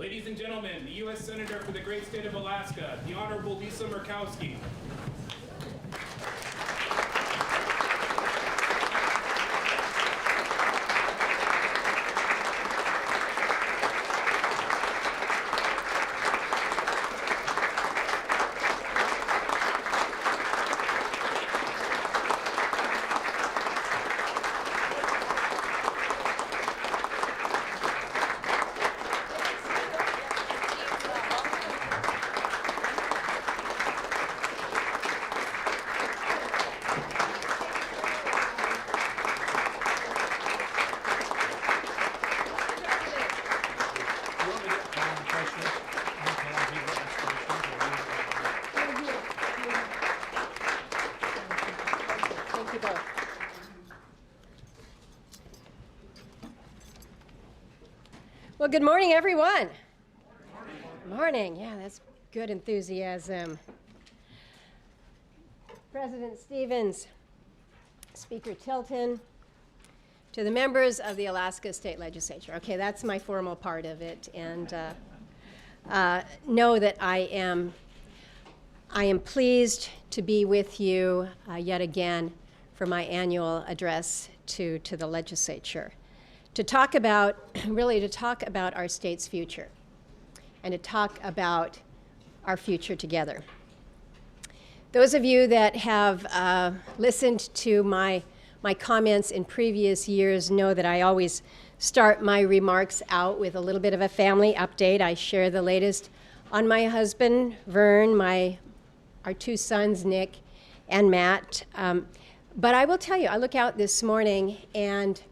Ladies and gentlemen, the U.S. Senator for the great state of Alaska, the Honorable Lisa Murkowski. Well, good morning, everyone. Morning. Yeah, that's good enthusiasm. President Stevens, Speaker Tilton, to the members of the Alaska State Legislature. Okay, that's my formal part of it, and know that I am pleased to be with you yet again for my annual address to the legislature. To talk about our state's future and to talk about our future together. Those of you that have listened to my comments in previous years know that I always start my remarks out with a little bit of a family update. I share the latest on my husband, Vern, our two sons, Nick and Matt. But I will tell you, I look out this morning and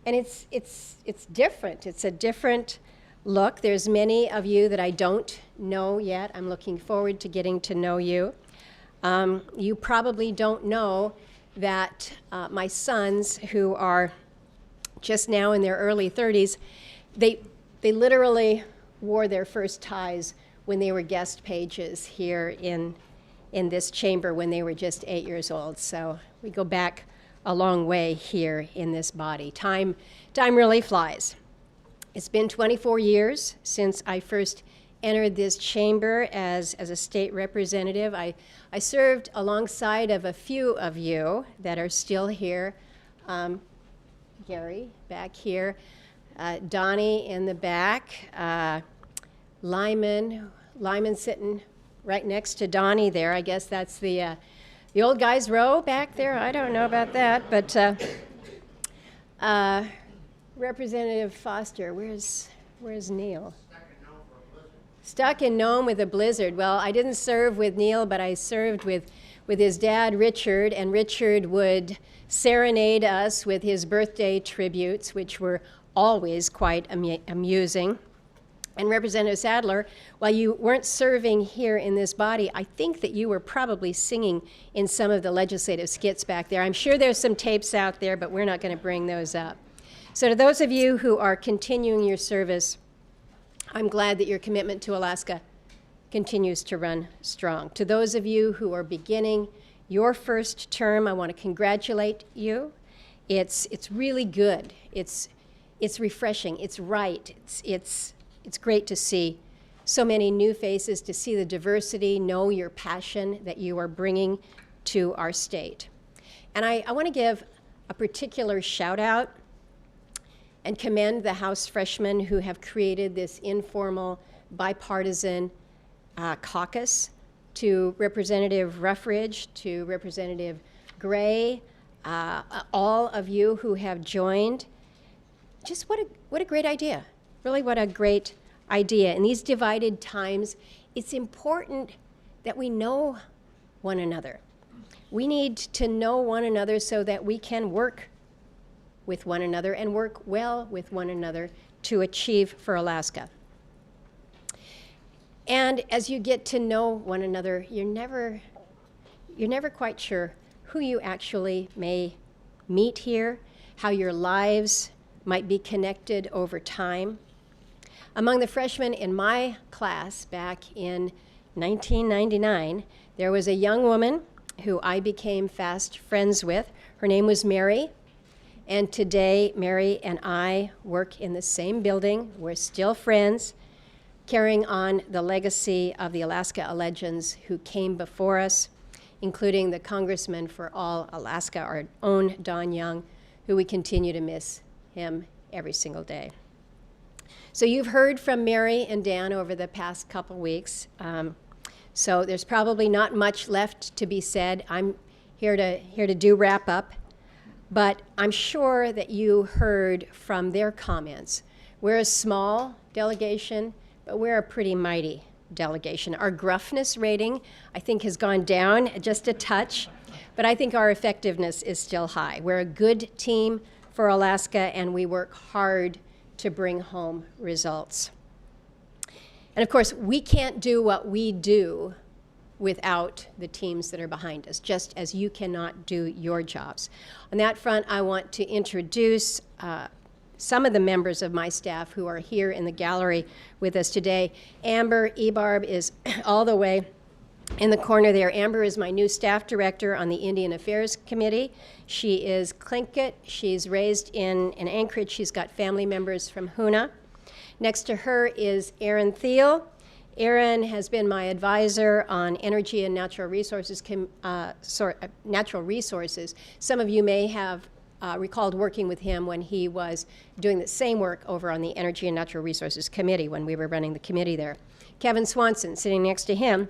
it's different. It's a different look. There's many of you that I don't know yet. I'm looking forward to getting to know you. You probably don't know that my sons, who are just now in their early 30s, they literally wore their first ties when they were guest pages here in this chamber when they were just 8 years old. So we go back a long way here in this body. Time really flies. It's been 24 years since I first entered this chamber as a state representative. I served alongside of a few of you that are still here. Gary back here, Donnie in the back, Lyman sitting right next to Donnie there. I guess that's the old guys row back there. I don't know about that, but Representative Foster, where's Neil? Stuck in Nome with a blizzard. Well, I didn't serve with Neil, but I served with his dad, Richard, and Richard would serenade us with his birthday tributes, which were always quite amusing. And Representative Sadler, while you weren't serving here in this body, I think that you were probably singing in some of the legislative skits back there. I'm sure there's some tapes out there, but we're not going to bring those up. So to those of you who are continuing your service, I'm glad that your commitment to Alaska continues to run strong. To those of you who are beginning your first term, I want to congratulate you. It's really good. It's refreshing. It's right. It's great to see so many new faces, to see the diversity, know your passion that you are bringing to our state. And I want to give a particular shout out and commend the House freshmen who have created this informal bipartisan caucus, to Representative Ruffridge, to Representative Gray, all of you who have joined. Just what a great idea. Really, what a great idea. In these divided times, it's important that we know one another. We need to know one another so that we can work with one another and work well with one another to achieve for Alaska. And as you get to know one another, you're never quite sure who you actually may meet here, how your lives might be connected over time. Among the freshmen in my class back in 1999, there was a young woman who I became fast friends with. Her name was Mary, and today Mary and I work in the same building. We're still friends. carrying on the legacy of the Alaska legends who came before us, including the Congressman for all Alaska, our own Don Young, who we continue to miss him every single day. So you've heard from Mary and Dan over the past couple weeks. So there's probably not much left to be said. I'm here to do wrap up, but I'm sure that you heard from their comments. We're a small delegation, but we're a pretty mighty delegation. Our gruffness rating, I think, has gone down just a touch, but I think our effectiveness is still high. We're a good team for Alaska, and we work hard to bring home results. And of course, we can't do what we do without the teams that are behind us, just as you cannot do your jobs. On that front, I want to introduce some of the members of my staff who are here in the gallery with us today. Amber Ebarb is all the way in the corner there. Amber is my new staff director on the Indian Affairs Committee. She is Tlingit. She's raised in Anchorage. She's got family members from Hoona. Next to her is Erin Thiel. Erin has been my advisor on energy and natural resources. Some of you may have recalled working with him when he was doing the same work over on the Energy and Natural Resources Committee when we were running the committee there. Kevin Swanson, sitting next to him,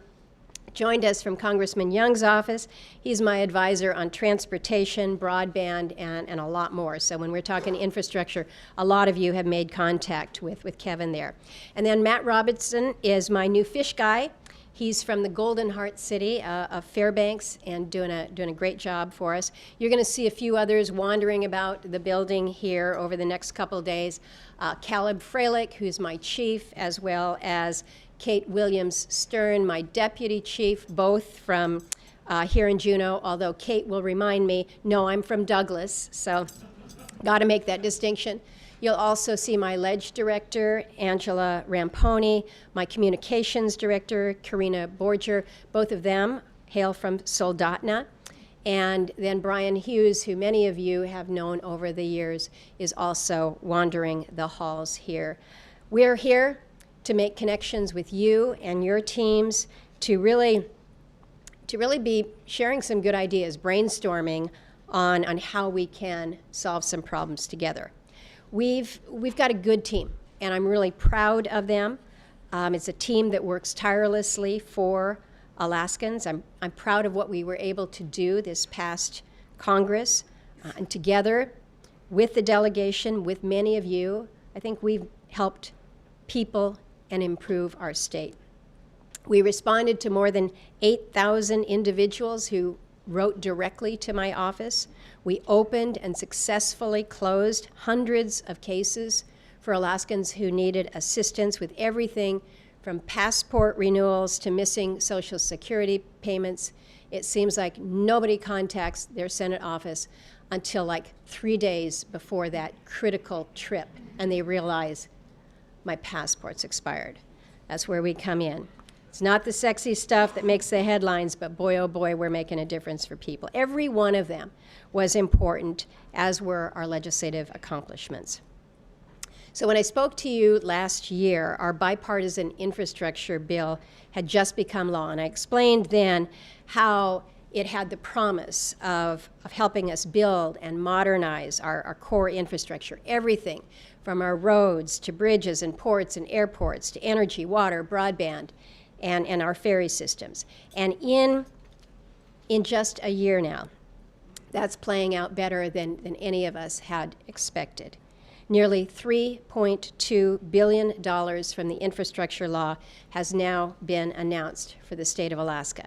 joined us from Congressman Young's office. He's my advisor on transportation, broadband, and a lot more. So when we're talking infrastructure, a lot of you have made contact with Kevin there. And then Matt Robertson is my new fish guy. He's from the Golden Heart City of Fairbanks and doing a great job for us. You're going to see a few others wandering about the building here over the next couple of days. Caleb Freilich, who's my chief, as well as Kate Williams-Stern, my deputy chief, both from here in Juneau, although Kate will remind me, no, I'm from Douglas, so got to make that distinction. You'll also see my ledge director, Angela Ramponi, my communications director, Karina Borger. Both of them hail from Soldotna. And then Brian Hughes, who many of you have known over the years, is also wandering the halls here. We're here to make connections with you and your teams, to really be sharing some good ideas, brainstorming on how we can solve some problems together. We've got a good team, and I'm really proud of them. It's a team that works tirelessly for Alaskans. I'm proud of what we were able to do this past Congress, and together with the delegation, with many of you, I think we've helped people and improve our state. We responded to more than 8,000 individuals who wrote directly to my office. We opened and successfully closed hundreds of cases for Alaskans who needed assistance with everything from passport renewals to missing Social Security payments. It seems like nobody contacts their Senate office until like 3 days before that critical trip, and they realize my passport's expired. That's where we come in. It's not the sexy stuff that makes the headlines, but boy, oh boy, we're making a difference for people. Every one of them was important, as were our legislative accomplishments. So when I spoke to you last year, our bipartisan infrastructure bill had just become law, and I explained then how it had the promise of helping us build and modernize our core infrastructure, everything from our roads to bridges and ports and airports to energy, water, broadband, and our ferry systems. And in just a year now, that's playing out better than any of us had expected. Nearly $3.2 billion from the infrastructure law has now been announced for the state of Alaska.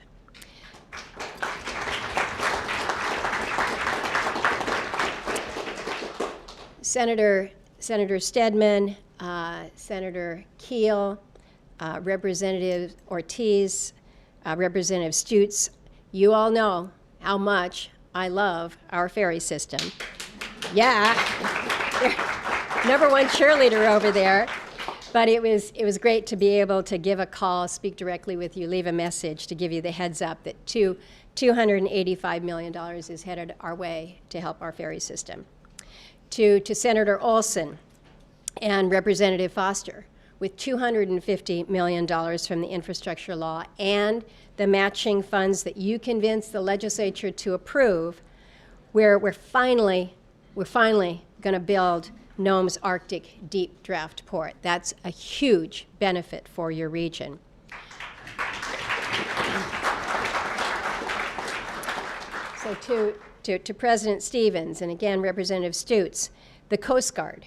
Senator Stedman, Senator Keel, Representative Ortiz, Representative Stutz, you all know how much I love our ferry system. Yeah, number one cheerleader over there. But it was great to be able to give a call, speak directly with you, leave a message to give you the heads up that $285 million is headed our way to help our ferry system. To Senator Olson and Representative Foster, with $250 million from the infrastructure law and the matching funds that you convinced the legislature to approve, where we're finally going to build Nome's Arctic deep draft port. That's a huge benefit for your region. So to President Stevens and again Representative Stutes, the Coast Guard,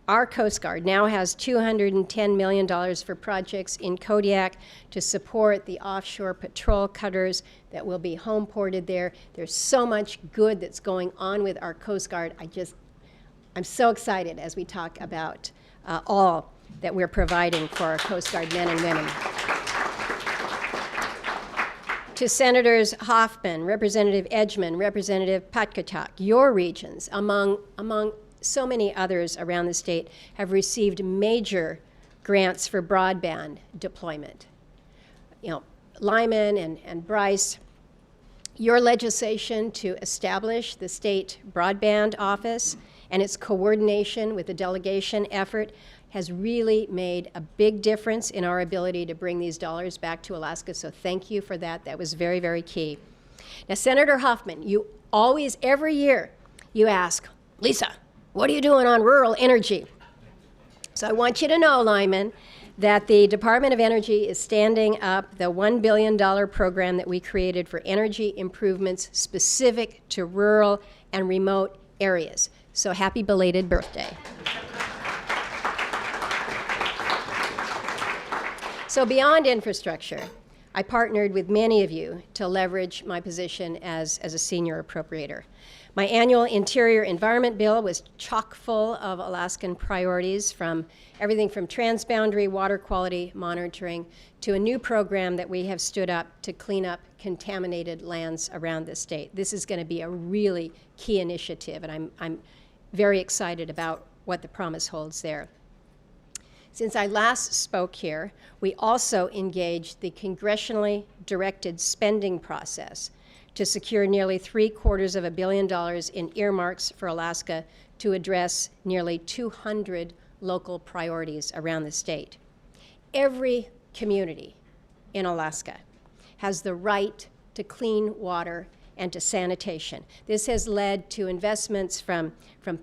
our Coast Guard now has $210 million for projects in Kodiak to support the offshore patrol cutters that will be home ported there. There's so much good that's going on with our Coast Guard. I'm so excited as we talk about all that we're providing for our Coast Guard men and women. To Senators Hoffman, Representative Edgman, Representative Patkatak, your regions, among so many others around the state, have received major grants for broadband deployment. You know, Lyman and Bryce, your legislation to establish the state broadband office and its coordination with the delegation effort has really made a big difference in our ability to bring these dollars back to Alaska, so thank you for that. That was very, very key. Now, Senator Hoffman, you always, every year, you ask, Lisa, what are you doing on rural energy? So I want you to know, Lyman, that the Department of Energy is standing up the $1 billion program that we created for energy improvements specific to rural and remote areas. So happy belated birthday. So beyond infrastructure, I partnered with many of you to leverage my position as a senior appropriator. My annual Interior Environment Bill was chock full of Alaskan priorities, from everything from transboundary water quality monitoring to a new program that we have stood up to clean up contaminated lands around the state. This is going to be a really key initiative, and I'm very excited about what the promise holds there. Since I last spoke here, we also engaged the congressionally directed spending process to secure nearly $750 million in earmarks for Alaska to address nearly 200 local priorities around the state. Every community in Alaska has the right to clean water and to sanitation. This has led to investments from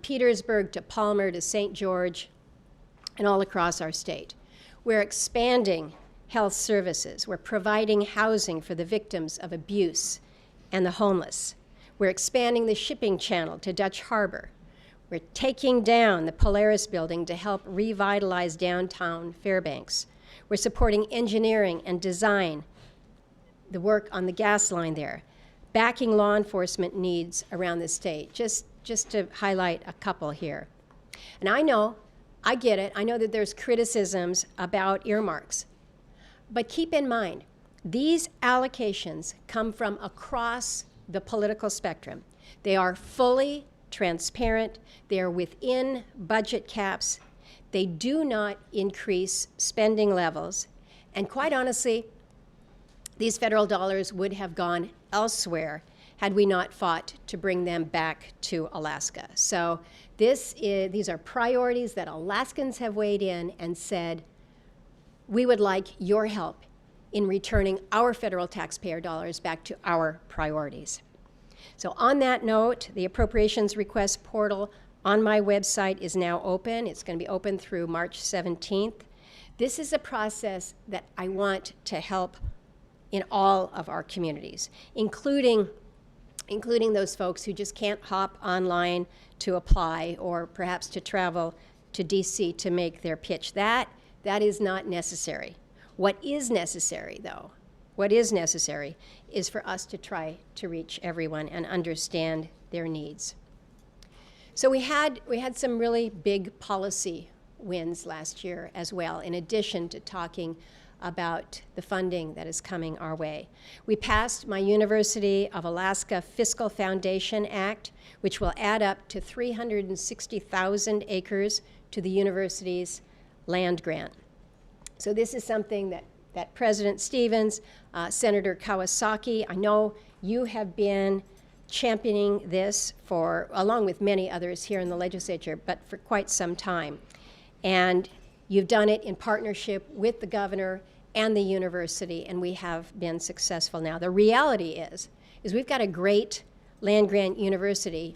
Petersburg to Palmer to St. George and all across our state. We're expanding health services. We're providing housing for the victims of abuse and the homeless. We're expanding the shipping channel to Dutch Harbor. We're taking down the Polaris building to help revitalize downtown Fairbanks. We're supporting engineering and design, the work on the gas line there, backing law enforcement needs around the state, just to highlight a couple here. And I get it. I know that there's criticisms about earmarks. But keep in mind, these allocations come from across the political spectrum. They are fully transparent. They are within budget caps. They do not increase spending levels. And quite honestly, these federal dollars would have gone elsewhere had we not fought to bring them back to Alaska. So these are priorities that Alaskans have weighed in and said, we would like your help in returning our federal taxpayer dollars back to our priorities. So on that note, the appropriations request portal on my website is now open. It's going to be open through March 17th. This is a process that I want to help in all of our communities, including those folks who just can't hop online to apply or perhaps to travel to DC to make their pitch. That is not necessary. What is necessary, though, is for us to try to reach everyone and understand their needs. So we had some really big policy wins last year as well, in addition to talking about the funding that is coming our way. We passed my University of Alaska Fiscal Foundation Act, which will add up to 360,000 acres to the university's land grant. So this is something that President Stevens, Senator Kawasaki, I know you have been championing this along with many others here in the legislature, but for quite some time. And You've done it in partnership with the governor and the university, and we have been successful now. The reality is we've got a great land-grant university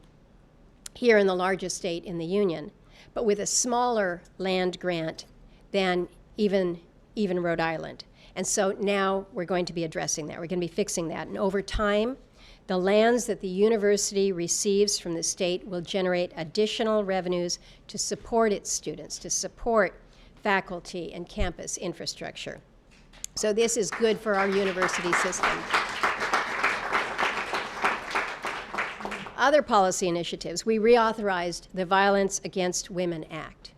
here in the largest state in the union, but with a smaller land grant than even Rhode Island. And so now we're going to be addressing that. We're going to be fixing that. And over time, the lands that the university receives from the state will generate additional revenues to support its students, to support faculty and campus infrastructure. So this is good for our university system. Other policy initiatives, we reauthorized the Violence Against Women Act.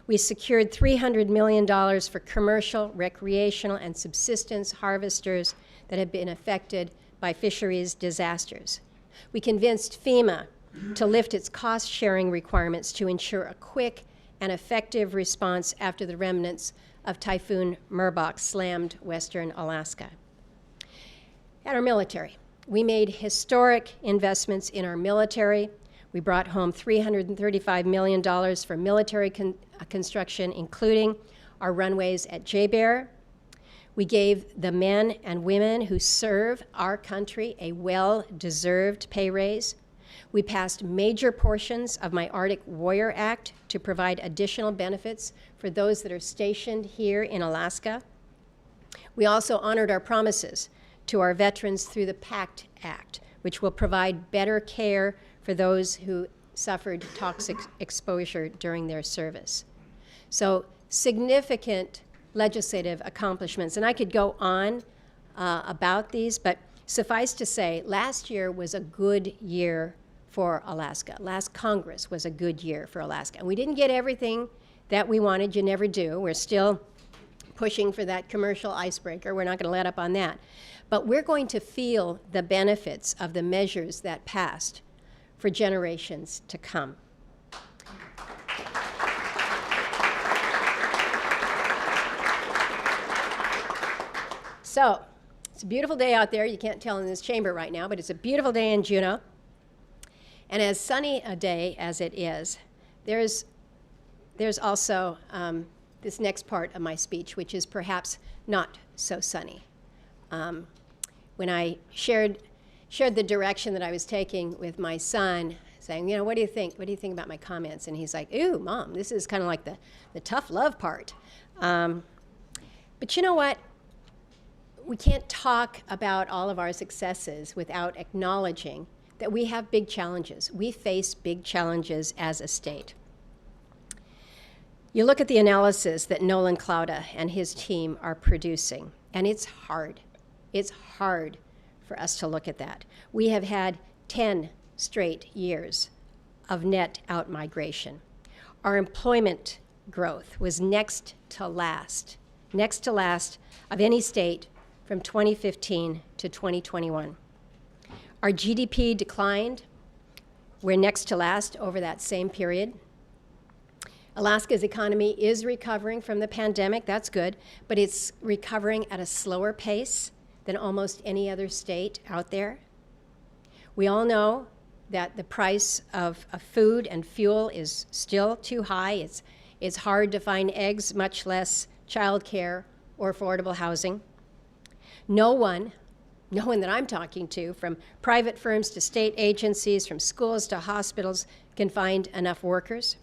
We secured $300 million for commercial, recreational, and subsistence harvesters that have been affected by fisheries disasters. We convinced FEMA to lift its cost-sharing requirements to ensure a quick and effective response after the remnants of Typhoon Murkowski slammed western Alaska. At our military, we made historic investments in our military. We brought home $335 million for military construction, including our runways at JBER. We gave the men and women who serve our country a well-deserved pay raise. We passed major portions of my Arctic Warrior Act to provide additional benefits for those that are stationed here in Alaska. We also honored our promises to our veterans through the PACT Act, which will provide better care for those who suffered toxic exposure during their service. So significant legislative accomplishments, and I could go on about these, but suffice to say, last year was a good year for Alaska. Last Congress was a good year for Alaska. And we didn't get everything that we wanted. You never do. We're still pushing for that commercial icebreaker. We're not going to let up on that. But we're going to feel the benefits of the measures that passed for generations to come. So, it's a beautiful day out there. You can't tell in this chamber right now, but it's a beautiful day in Juneau. And as sunny a day as it is, there's also this next part of my speech, which is perhaps not so sunny. When I shared the direction that I was taking with my son, saying, you know, what do you think? What do you think about my comments? And he's like, ooh, Mom, this is kind of like the tough love part. But you know what? We can't talk about all of our successes without acknowledging that we have big challenges. We face big challenges as a state. You look at the analysis that Nolan Clauda and his team are producing, and it's hard. It's hard for us to look at that. We have had 10 straight years of net outmigration. Our employment growth was next to last of any state from 2015 to 2021. Our GDP declined. We're next to last over that same period. Alaska's economy is recovering from the pandemic, that's good, but it's recovering at a slower pace than almost any other state out there. We all know that the price of food and fuel is still too high. It's hard to find eggs, much less childcare or affordable housing. No one that I'm talking to, from private firms to state agencies, from schools to hospitals, can find enough workers.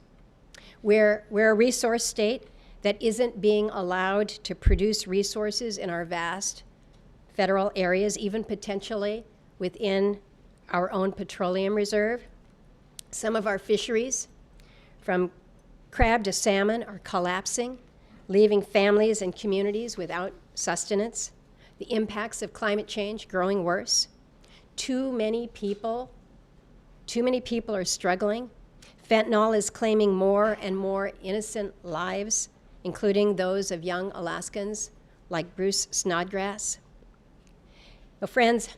We're a resource state that isn't being allowed to produce resources in our vast federal areas, even potentially within our own petroleum reserve. Some of our fisheries, from crab to salmon, are collapsing, leaving families and communities without sustenance. The impacts of climate change growing worse. Too many people are struggling. Fentanyl is claiming more and more innocent lives, including those of young Alaskans like Bruce Snodgrass. Well, friends,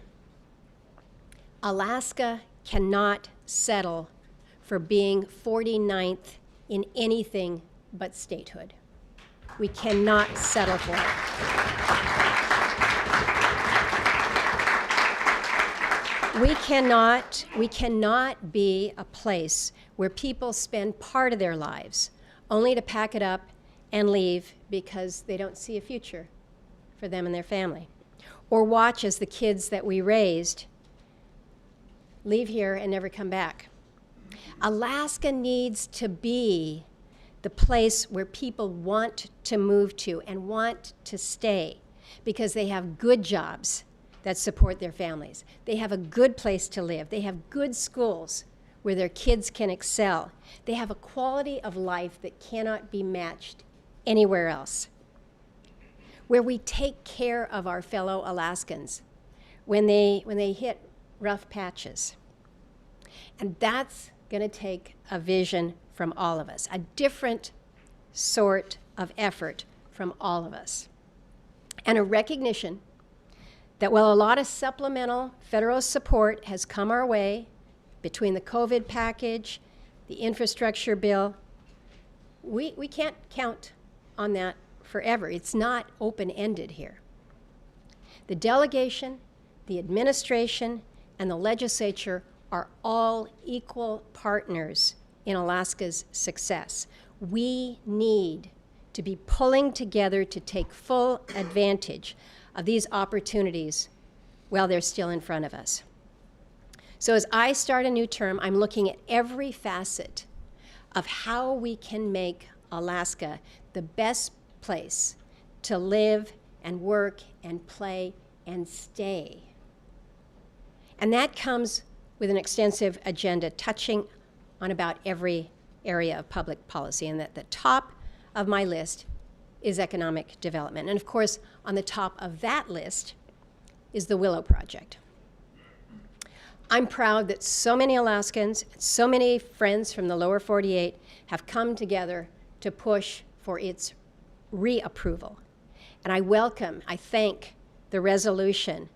Alaska cannot settle for being 49th in anything but statehood. We cannot settle for it. We cannot be a place where people spend part of their lives only to pack it up and leave because they don't see a future for them and their family. Or watch as the kids that we raised leave here and never come back. Alaska needs to be the place where people want to move to and want to stay because they have good jobs that support their families. They have a good place to live. They have good schools where their kids can excel. They have a quality of life that cannot be matched anywhere else. Where we take care of our fellow Alaskans when they hit rough patches. And that's going to take a vision from all of us, a different sort of effort from all of us. And a recognition that while a lot of supplemental federal support has come our way between the COVID package, the infrastructure bill, we can't count on that forever. It's not open-ended here. The delegation, the administration, and the legislature are all equal partners in Alaska's success. We need to be pulling together to take full advantage of these opportunities while they're still in front of us. So as I start a new term, I'm looking at every facet of how we can make Alaska the best place to live and work and play and stay. And that comes with an extensive agenda touching on about every area of public policy. And at the top of my list is economic development. And of course, on the top of that list is the Willow Project. I'm proud that so many Alaskans, so many friends from the lower 48 have come together to push for its reapproval. And I thank the resolution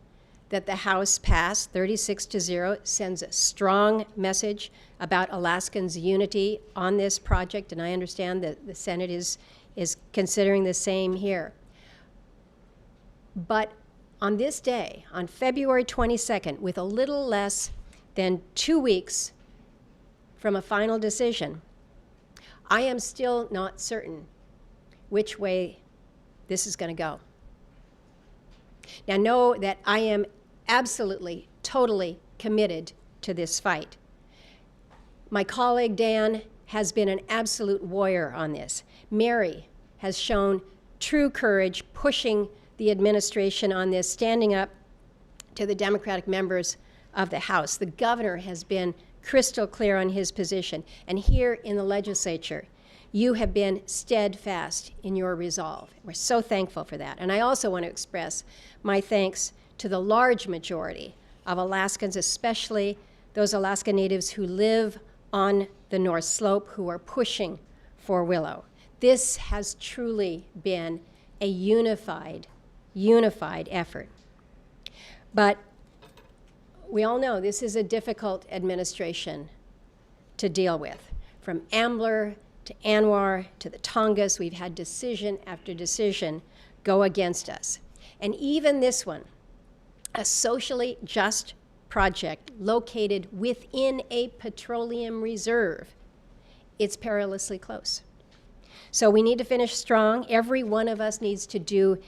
that the House passed, 36-0, sends a strong message about Alaskans' unity on this project, and I understand that the Senate is considering the same here. But on this day, on February 22nd, with a little less than 2 weeks from a final decision, I am still not certain which way this is going to go. Now, know that I am absolutely, totally committed to this fight. My colleague Dan has been an absolute warrior on this. Mary has shown true courage, pushing the administration on this, standing up to the Democratic members of the House. The governor has been crystal clear on his position. And here in the legislature, you have been steadfast in your resolve. We're so thankful for that. And I also want to express my thanks to the large majority of Alaskans, especially those Alaska Natives who live on the North Slope, who are pushing for Willow. This has truly been a unified effort. But we all know this is a difficult administration to deal with. From Ambler to Anwar to the Tongass, we've had decision after decision go against us. And even this one, a socially just project located within a petroleum reserve, it's perilously close. So we need to finish strong. Every one of us needs to do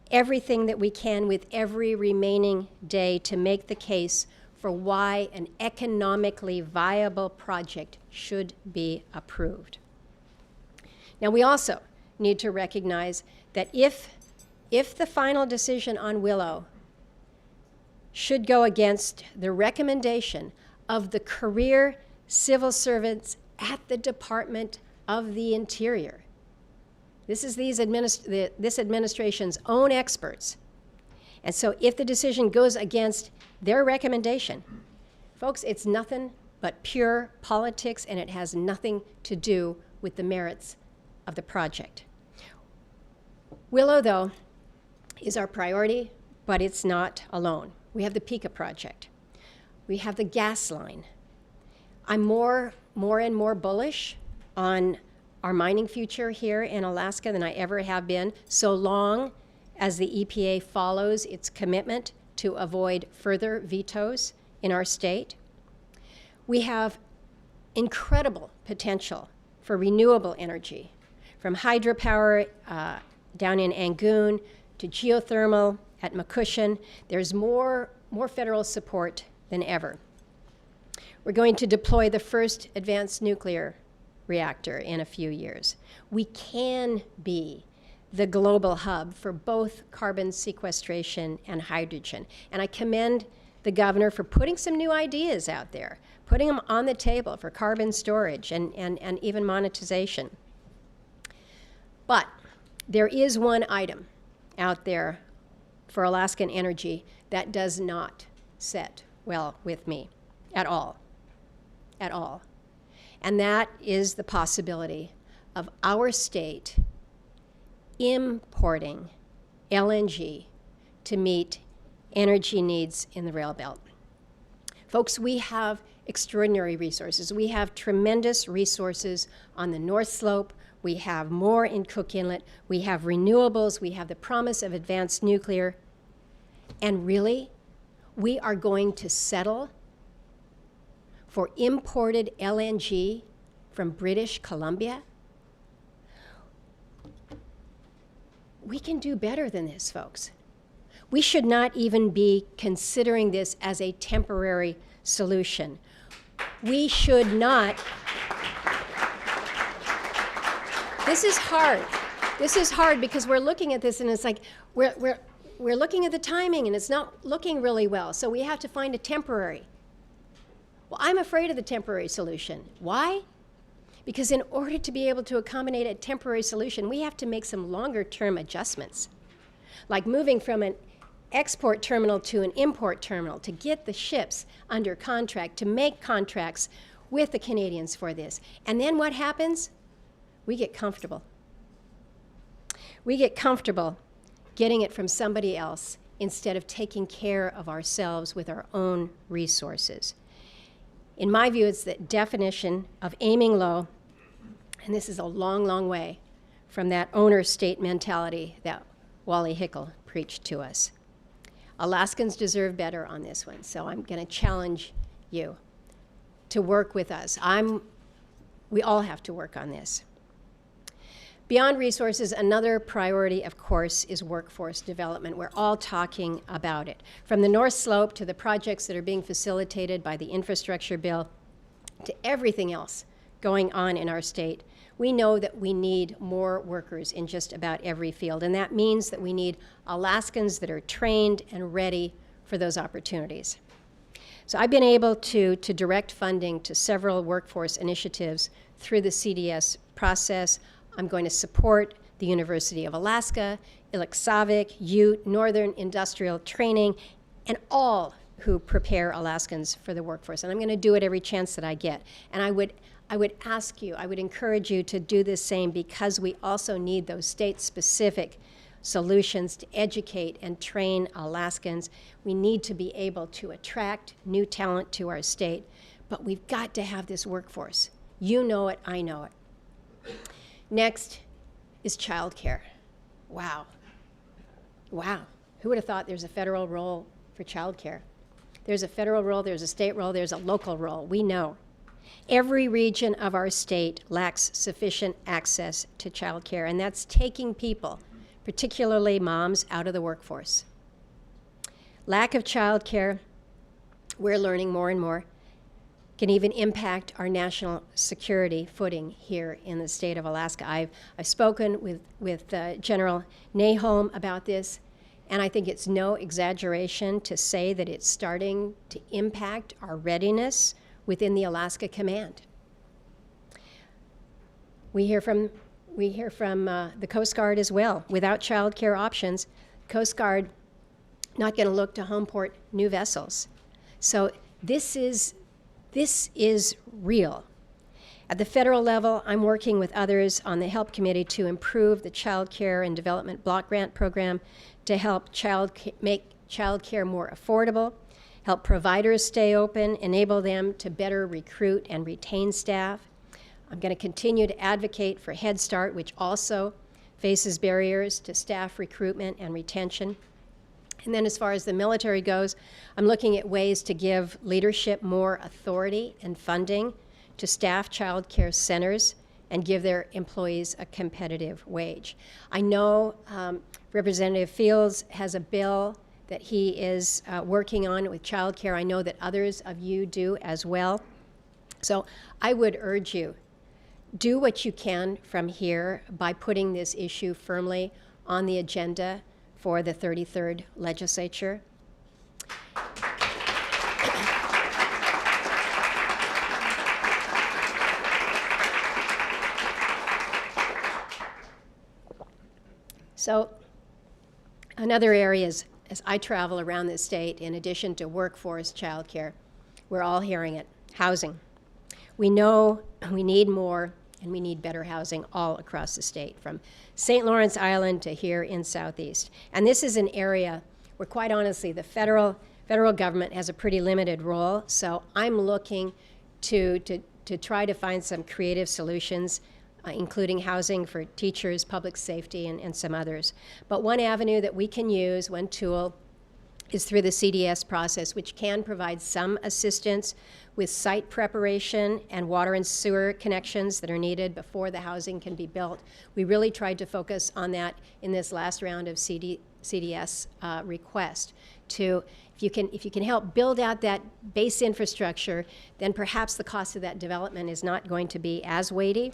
everything that we can with every remaining day to make the case for why an economically viable project should be approved. Now, we also need to recognize that if the final decision on Willow should go against the recommendation of the career civil servants at the Department of the Interior, this is this administration's own experts. And so if the decision goes against their recommendation, folks, it's nothing but pure politics, and it has nothing to do with the merits of the project. Willow, though, is our priority, but it's not alone. We have the Pika project. We have the gas line. I'm more and more bullish on our mining future here in Alaska than I ever have been, so long as the EPA follows its commitment to avoid further vetoes in our state. We have incredible potential for renewable energy, from hydropower down in Angoon to geothermal at Murkowski. There's more federal support than ever. We're going to deploy the first advanced nuclear reactor in a few years. We can be the global hub for both carbon sequestration and hydrogen. And I commend the governor for putting some new ideas out there, putting them on the table for carbon storage and even monetization. But there is one item out there for Alaskan energy that does not set well with me at all. At all. And that is the possibility of our state importing LNG to meet energy needs in the rail belt. Folks, we have extraordinary resources. We have tremendous resources on the North Slope. We have more in Cook Inlet. We have renewables. We have the promise of advanced nuclear. And really, we are going to settle for imported LNG from British Columbia? We can do better than this, folks. We should not even be considering this as a temporary solution. We should not. This is hard. This is hard because we're looking at this and it's like we're looking at the timing and it's not looking really well. So we have to find a temporary. Well, I'm afraid of the temporary solution. Why? Because in order to be able to accommodate a temporary solution, we have to make some longer-term adjustments, like moving from an export terminal to an import terminal to get the ships under contract, to make contracts with the Canadians for this. And then what happens? We get comfortable. We get comfortable getting it from somebody else instead of taking care of ourselves with our own resources. In my view, it's the definition of aiming low, and this is a long, long way from that owner-state mentality that Wally Hickel preached to us. Alaskans deserve better on this one, so I'm going to challenge you to work with us. We all have to work on this. Beyond resources, another priority, of course, is workforce development. We're all talking about it. From the North Slope to the projects that are being facilitated by the infrastructure bill to everything else going on in our state, we know that we need more workers in just about every field. And that means that we need Alaskans that are trained and ready for those opportunities. So I've been able to direct funding to several workforce initiatives through the CDS process. I'm going to support the University of Alaska, Ilaksavik, Ute, Northern Industrial Training, and all who prepare Alaskans for the workforce. And I'm going to do it every chance that I get. And I would ask you, I would encourage you to do the same because we also need those state-specific solutions to educate and train Alaskans. We need to be able to attract new talent to our state, but we've got to have this workforce. You know it, I know it. Next is childcare. Wow. Wow. Who would have thought there's a federal role for childcare? There's a federal role, there's a state role, there's a local role. We know. Every region of our state lacks sufficient access to childcare, and that's taking people, particularly moms, out of the workforce. Lack of childcare, we're learning more and more, can even impact our national security footing here in the state of Alaska. I've spoken with General Nahom about this, and I think it's no exaggeration to say that it's starting to impact our readiness within the Alaska Command. We hear from the Coast Guard as well. Without child care options, Coast Guard not going to look to homeport new vessels. So this is real. At the federal level, I'm working with others on the HELP Committee to improve the Child Care and Development Block Grant Program to help make child care more affordable, help providers stay open, enable them to better recruit and retain staff. I'm going to continue to advocate for Head Start, which also faces barriers to staff recruitment and retention. And then as far as the military goes, I'm looking at ways to give leadership more authority and funding to staff child care centers and give their employees a competitive wage. I know Representative Fields has a bill that he is working on with childcare. I know that others of you do as well. So I would urge you, do what you can from here by putting this issue firmly on the agenda for the 33rd Legislature. So another area is, as I travel around the state, in addition to workforce, childcare, we're all hearing it, housing. We know we need more and we need better housing all across the state, from St. Lawrence Island to here in Southeast. And this is an area where, quite honestly, the federal government has a pretty limited role. So I'm looking to try to find some creative solutions, including housing for teachers, public safety, and some others. But one avenue that we can use, one tool, is through the CDS process, which can provide some assistance with site preparation and water and sewer connections that are needed before the housing can be built. We really tried to focus on that in this last round of CDS request. If you can help build out that base infrastructure, then perhaps the cost of that development is not going to be as weighty.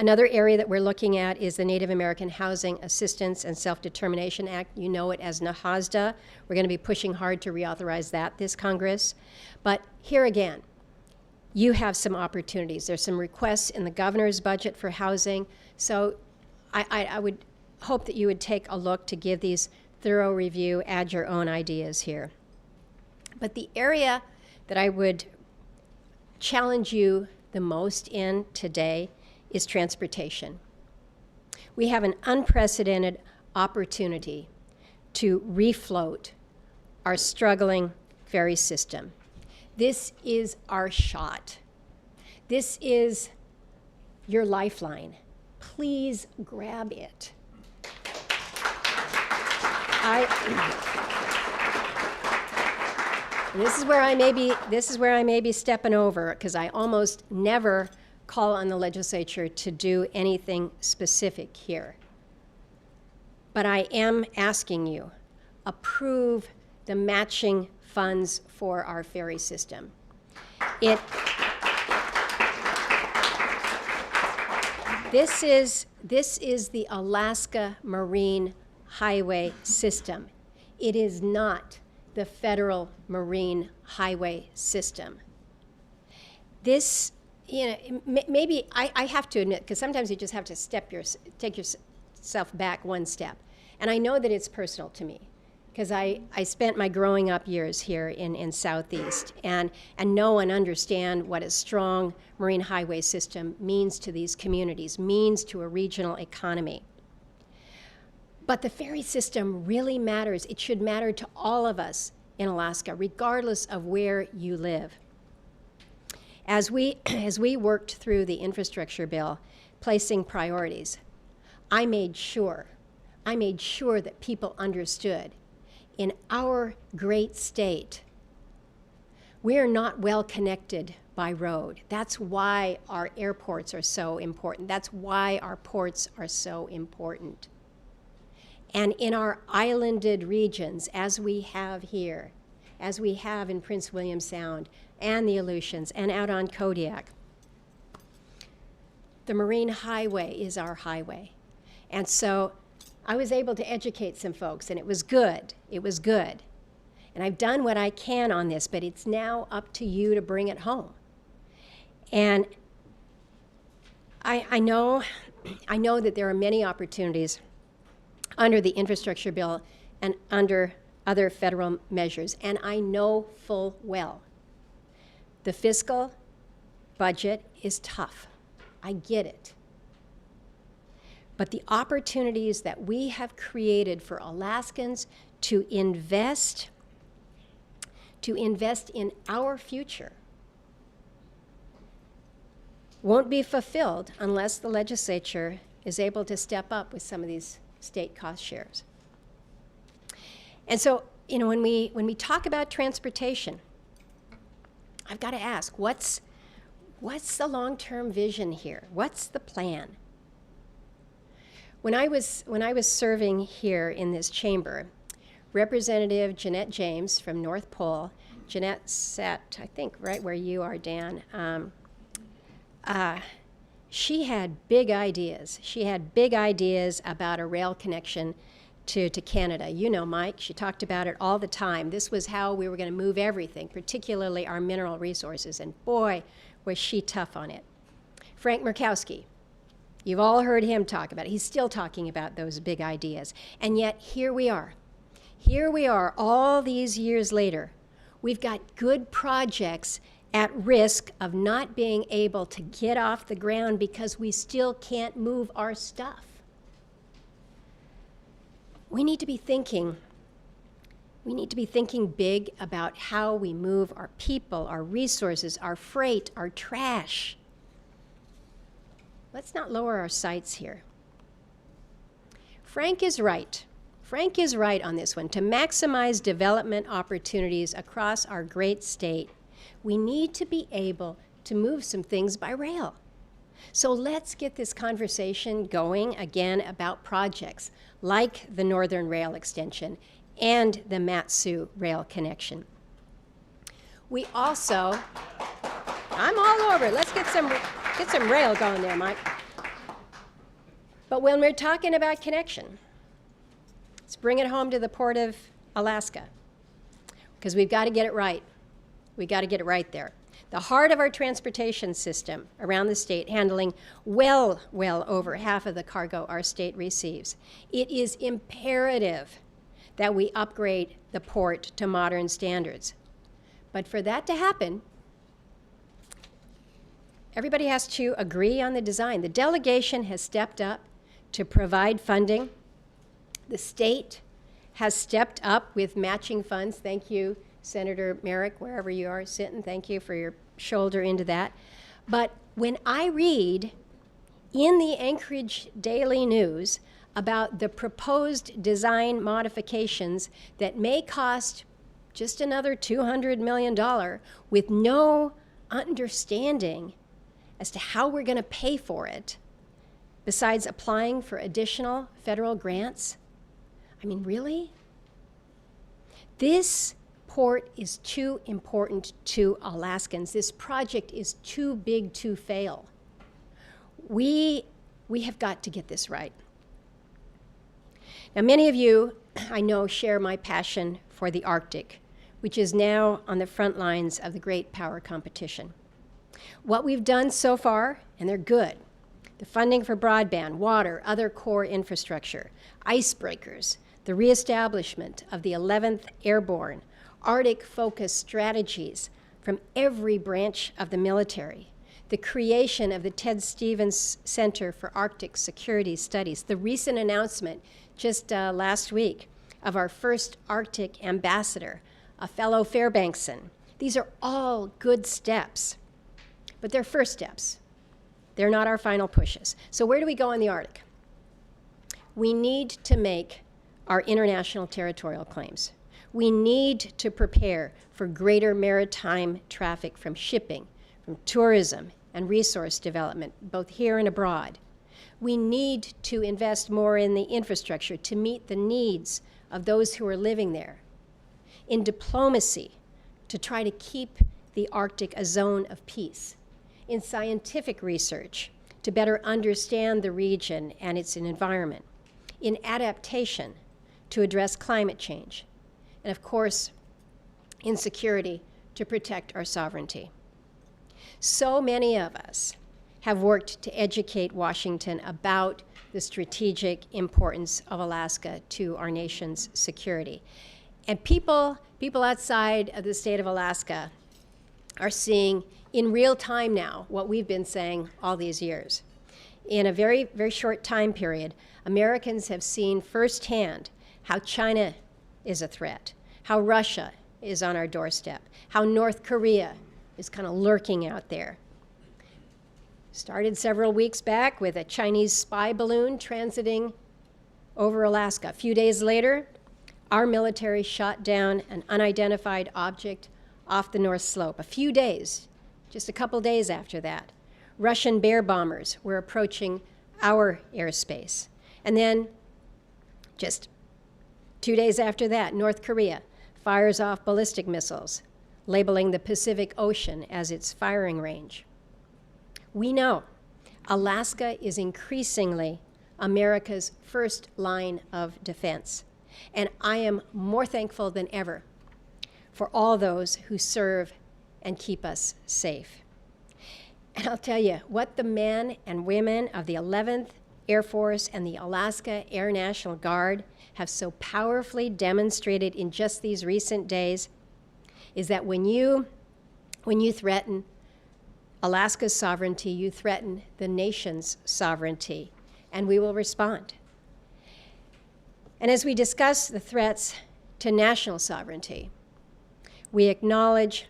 Another area that we're looking at is the Native American Housing Assistance and Self-Determination Act. You know it as NAHASDA. We're going to be pushing hard to reauthorize that this Congress. But here again, you have some opportunities. There's some requests in the governor's budget for housing. So I would hope that you would take a look to give these thorough review, add your own ideas here. But the area that I would challenge you the most in today is transportation. We have an unprecedented opportunity to refloat our struggling ferry system. This is our shot. This is your lifeline. Please grab it. This is where I may be stepping over, because I almost never call on the legislature to do anything specific here. But I am asking you, approve the matching funds for our ferry system. This is the Alaska Marine Highway System. It is not the federal Marine Highway System. This, maybe I have to admit, because sometimes you just have to take yourself back one step. And I know that it's personal to me, because I spent my growing up years here in Southeast and know and understand what a strong marine highway system means to these communities, means to a regional economy. But the ferry system really matters. It should matter to all of us in Alaska, regardless of where you live. As we worked through the infrastructure bill, placing priorities, I made sure that people understood, in our great state, we are not well connected by road. That's why our airports are so important. That's why our ports are so important. And in our islanded regions, as we have here, as we have in Prince William Sound and the Aleutians and out on Kodiak, the Marine Highway is our highway. And so I was able to educate some folks, and it was good. It was good. And I've done what I can on this, but it's now up to you to bring it home. And I know that there are many opportunities under the infrastructure bill and under other federal measures. And I know full well the fiscal budget is tough. I get it. But the opportunities that we have created for Alaskans to invest in our future won't be fulfilled unless the legislature is able to step up with some of these state cost shares. And so, when we talk about transportation, I've got to ask, what's What's the long-term vision here? What's the plan? When I was serving here in this chamber, Representative Jeanette James from North Pole, Jeanette sat, I think, right where you are, Dan. She had big ideas. She had big ideas about a rail connection to Canada. You know, Mike, she talked about it all the time. This was how we were going to move everything, particularly our mineral resources, and boy, was she tough on it. Frank Murkowski, you've all heard him talk about it. He's still talking about those big ideas. And yet, here we are. Here we are, all these years later. We've got good projects at risk of not being able to get off the ground because we still can't move our stuff. We need to be thinking big about how we move our people, our resources, our freight, our trash. Let's not lower our sights here. Frank is right. Frank is right on this one. To maximize development opportunities across our great state, we need to be able to move some things by rail. So let's get this conversation going again about projects like the Northern Rail Extension and the Matsu Rail Connection. We also, I'm all over it. Let's get some rail going there, Mike. But when we're talking about connection, let's bring it home to the Port of Alaska, because we've got to get it right. We've got to get it right there. The heart of our transportation system around the state, handling well over half of the cargo our state receives. It is imperative that we upgrade the port to modern standards. But for that to happen, everybody has to agree on the design. The delegation has stepped up to provide funding. The state has stepped up with matching funds. Thank you, Senator Merrick, wherever you are sitting. Thank you for your shoulder into that. But when I read in the Anchorage Daily News about the proposed design modifications that may cost just another $200 million with no understanding as to how we're going to pay for it, besides applying for additional federal grants, I mean, really? This port is too important to Alaskans. This project is too big to fail. We have got to get this right. Now, many of you, I know, share my passion for the Arctic, which is now on the front lines of the great power competition. What we've done so far, and they're good, the funding for broadband, water, other core infrastructure, icebreakers, the reestablishment of the 11th Airborne, Arctic-focused strategies from every branch of the military, the creation of the Ted Stevens Center for Arctic Security Studies, the recent announcement just last week of our first Arctic ambassador, a fellow Fairbankson. These are all good steps, but they're first steps. They're not our final pushes. So where do we go in the Arctic? We need to make our international territorial claims. We need to prepare for greater maritime traffic from shipping, from tourism, and resource development, both here and abroad. We need to invest more in the infrastructure to meet the needs of those who are living there. In diplomacy, to try to keep the Arctic a zone of peace. In scientific research, to better understand the region and its environment. In adaptation, to address climate change. And of course, in security, to protect our sovereignty. So many of us have worked to educate Washington about the strategic importance of Alaska to our nation's security. And people outside of the state of Alaska are seeing in real time now what we've been saying all these years. In a very, very short time period, Americans have seen firsthand how China is a threat, how Russia is on our doorstep, how North Korea is kind of lurking out there. Started several weeks back with a Chinese spy balloon transiting over Alaska. A few days later, our military shot down an unidentified object off the North Slope. A few days just a couple days after that, Russian bear bombers were approaching our airspace. And then just 2 days after that, North Korea fires off ballistic missiles, labeling the Pacific Ocean as its firing range. We know Alaska is increasingly America's first line of defense, and I am more thankful than ever for all those who serve and keep us safe. And I'll tell you, what the men and women of the 11th Air Force and the Alaska Air National Guard have so powerfully demonstrated in just these recent days is that when you threaten Alaska's sovereignty, you threaten the nation's sovereignty, and we will respond. And as we discuss the threats to national sovereignty, we acknowledge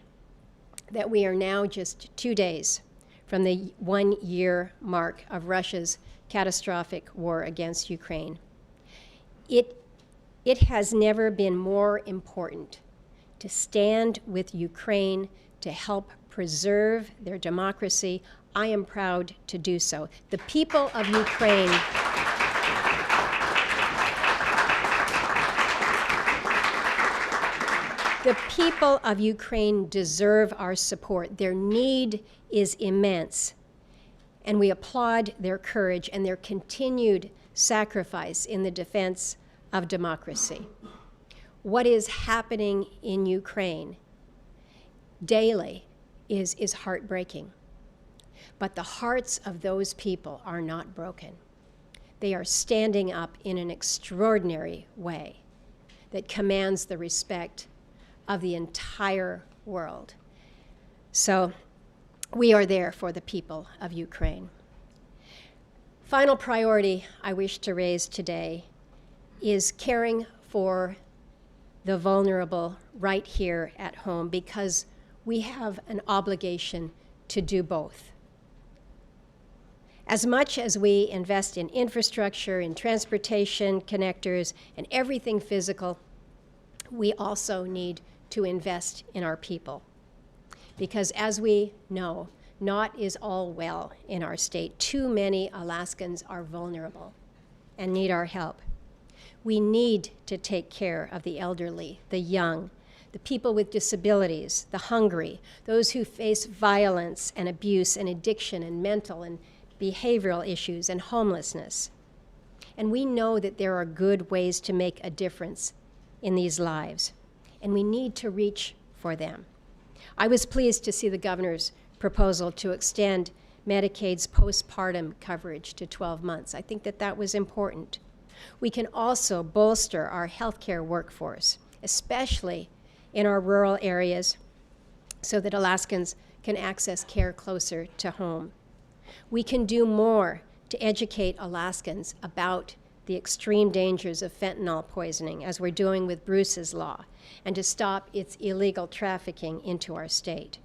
that we are now just 2 days from the 1-year mark of Russia's catastrophic war against Ukraine. It has never been more important to stand with Ukraine to help preserve their democracy. I am proud to do so. The people of Ukraine The people of Ukraine deserve our support. Their need is immense, and we applaud their courage and their continued sacrifice in the defense of democracy. What is happening in Ukraine daily is heartbreaking, but the hearts of those people are not broken. They are standing up in an extraordinary way that commands the respect of the entire world. So we are there for the people of Ukraine. Final priority I wish to raise today is caring for the vulnerable right here at home, because we have an obligation to do both. As much as we invest in infrastructure, in transportation connectors, and everything physical, we also need to invest in our people. Because as we know, not is all well in our state. Too many Alaskans are vulnerable and need our help. We need to take care of the elderly, the young, the people with disabilities, the hungry, those who face violence and abuse and addiction and mental and behavioral issues and homelessness. And we know that there are good ways to make a difference in these lives, and we need to reach for them. I was pleased to see the governor's proposal to extend Medicaid's postpartum coverage to 12 months. I think that that was important. We can also bolster our healthcare workforce, especially in our rural areas, so that Alaskans can access care closer to home. We can do more to educate Alaskans about the extreme dangers of fentanyl poisoning, as we're doing with Bruce's Law, and to stop its illegal trafficking into our state.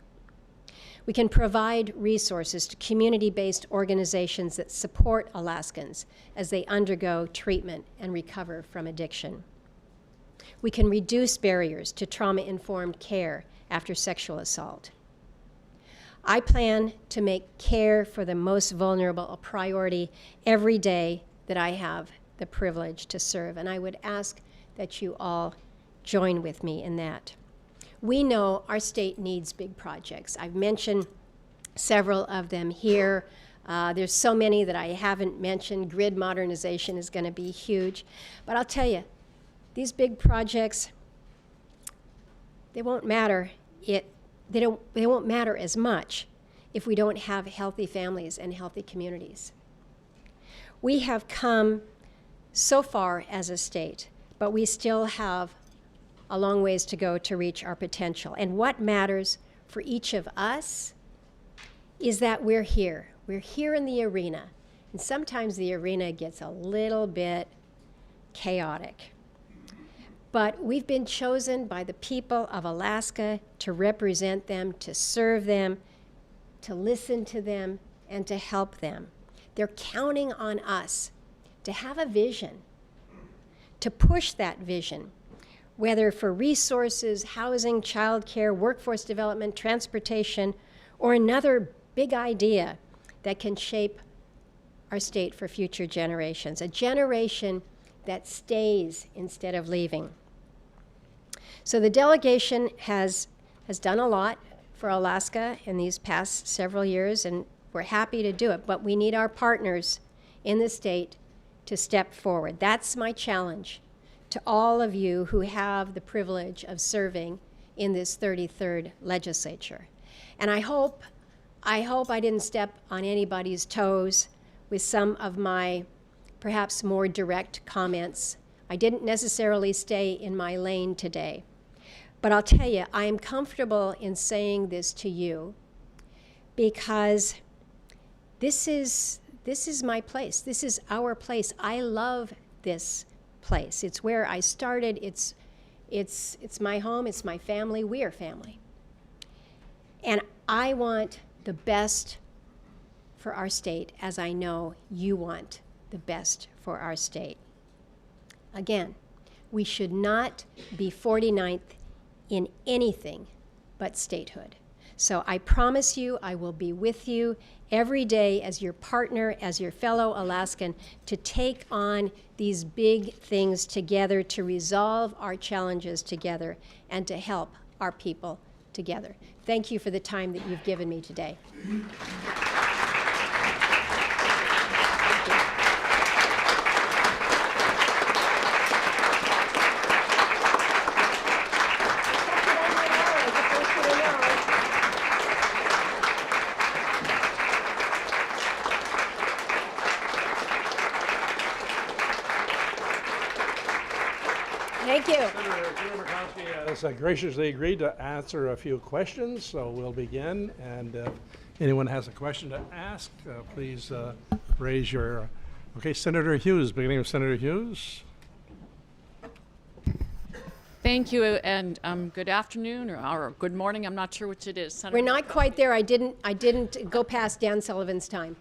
We can provide resources to community-based organizations that support Alaskans as they undergo treatment and recover from addiction. We can reduce barriers to trauma-informed care after sexual assault. I plan to make care for the most vulnerable a priority every day that I have the privilege to serve, and I would ask that you all join with me in that. We know our state needs big projects. I've mentioned several of them here. There's so many that I haven't mentioned. Grid modernization is going to be huge. But I'll tell you, these big projects, they won't matter. They won't matter as much if we don't have healthy families and healthy communities. We have come so far as a state, but we still have a long ways to go to reach our potential. And what matters for each of us is that we're here. We're here in the arena. And sometimes the arena gets a little bit chaotic. But we've been chosen by the people of Alaska to represent them, to serve them, to listen to them, and to help them. They're counting on us to have a vision, to push that vision, whether for resources, housing, childcare, workforce development, transportation, or another big idea that can shape our state for future generations, a generation that stays instead of leaving. So the delegation has done a lot for Alaska in these past several years, and we're happy to do it, but we need our partners in the state to step forward. That's my challenge to all of you who have the privilege of serving in this 33rd legislature. And I hope I didn't step on anybody's toes with some of my perhaps more direct comments. I didn't necessarily stay in my lane today. But I'll tell you, I am comfortable in saying this to you because this is my place. This is our place. I love this place. It's where I started. It's my home. It's my family. We are family. And I want the best for our state, as I know you want the best for our state. Again, we should not be 49th in anything but statehood. So I promise you I will be with you every day as your partner, as your fellow Alaskan, to take on these big things together, to resolve our challenges together, and to help our people together. Thank you for the time that you've given me today. Thank you. Senator Murkowski has graciously agreed to answer a few questions, so we'll begin. And if anyone has a question to ask, please raise your... Okay, Senator Hughes, beginning with Senator Hughes. Thank you, and good afternoon or good morning. I'm not sure which it is. Senator We're not quite there. I didn't go past Dan Sullivan's time.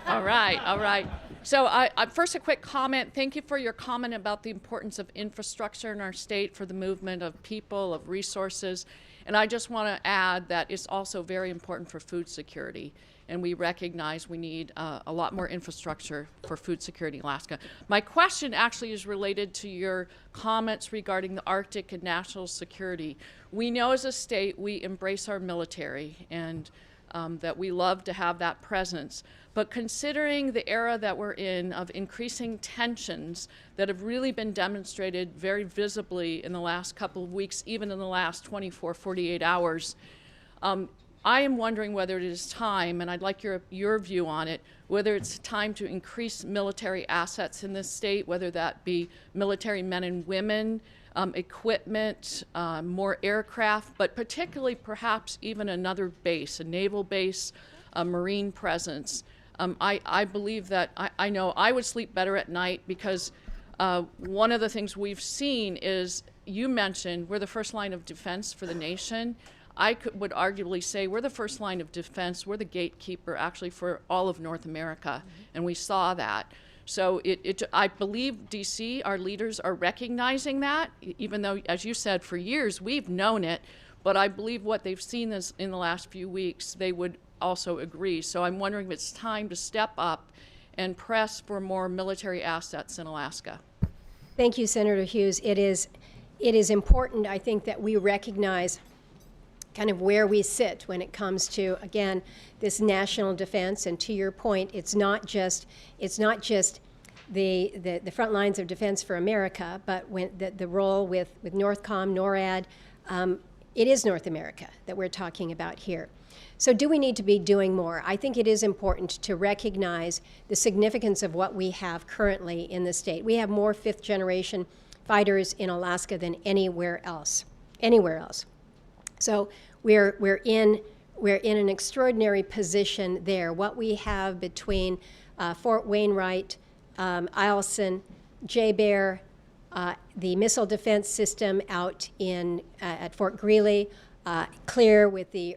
All right. So first, a quick comment. Thank you for your comment about the importance of infrastructure in our state for the movement of people, of resources. And I just want to add that it's also very important for food security. And we recognize we need a lot more infrastructure for food security in Alaska. My question actually is related to your comments regarding the Arctic and national security. We know as a state we embrace our military and that we love to have that presence. But considering the era that we're in of increasing tensions that have really been demonstrated very visibly in the last couple of weeks, even in the last 24, 48 hours, I am wondering whether it is time, and I'd like your view on it, whether it's time to increase military assets in this state, whether that be military men and women, equipment, more aircraft, but particularly perhaps even another base, a naval base, a marine presence. I believe that I know I would sleep better at night because one of the things we've seen is, you mentioned, we're the first line of defense for the nation. I would arguably say we're the first line of defense. We're the gatekeeper actually for all of North America, and we saw that. So I believe DC, our leaders are recognizing that, even though, as you said, for years we've known it, but I believe what they've seen is in the last few weeks, they would also agree. So I'm wondering if it's time to step up and press for more military assets in Alaska. Thank you, Senator Hughes. It is important, I think, that we recognize kind of where we sit when it comes to, again, this national defense. And to your point, it's not just the front lines of defense for America, but when the role with NORTHCOM, NORAD, it is North America that we're talking about here. So do we need to be doing more? I think it is important to recognize the significance of what we have currently in the state. We have more fifth-generation fighters in Alaska than anywhere else. So we're in an extraordinary position there. What we have between Fort Wainwright, Eielson, J-Bear, the missile defense system out at Fort Greely, Clear with the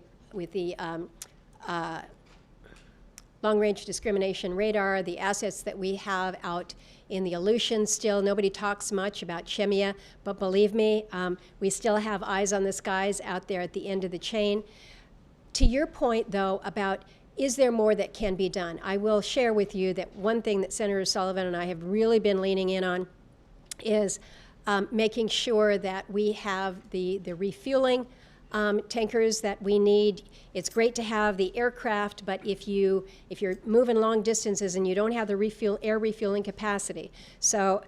long-range discrimination radar, the assets that we have out in the Aleutians still. Nobody talks much about Chemia, but believe me, we still have eyes on the skies out there at the end of the chain. To your point, though, about is there more that can be done, I will share with you that one thing that Senator Sullivan and I have really been leaning in on is making sure that we have the refueling tankers that we need. It's great to have the aircraft, but if you're moving long distances and you don't have the air refueling capacity. So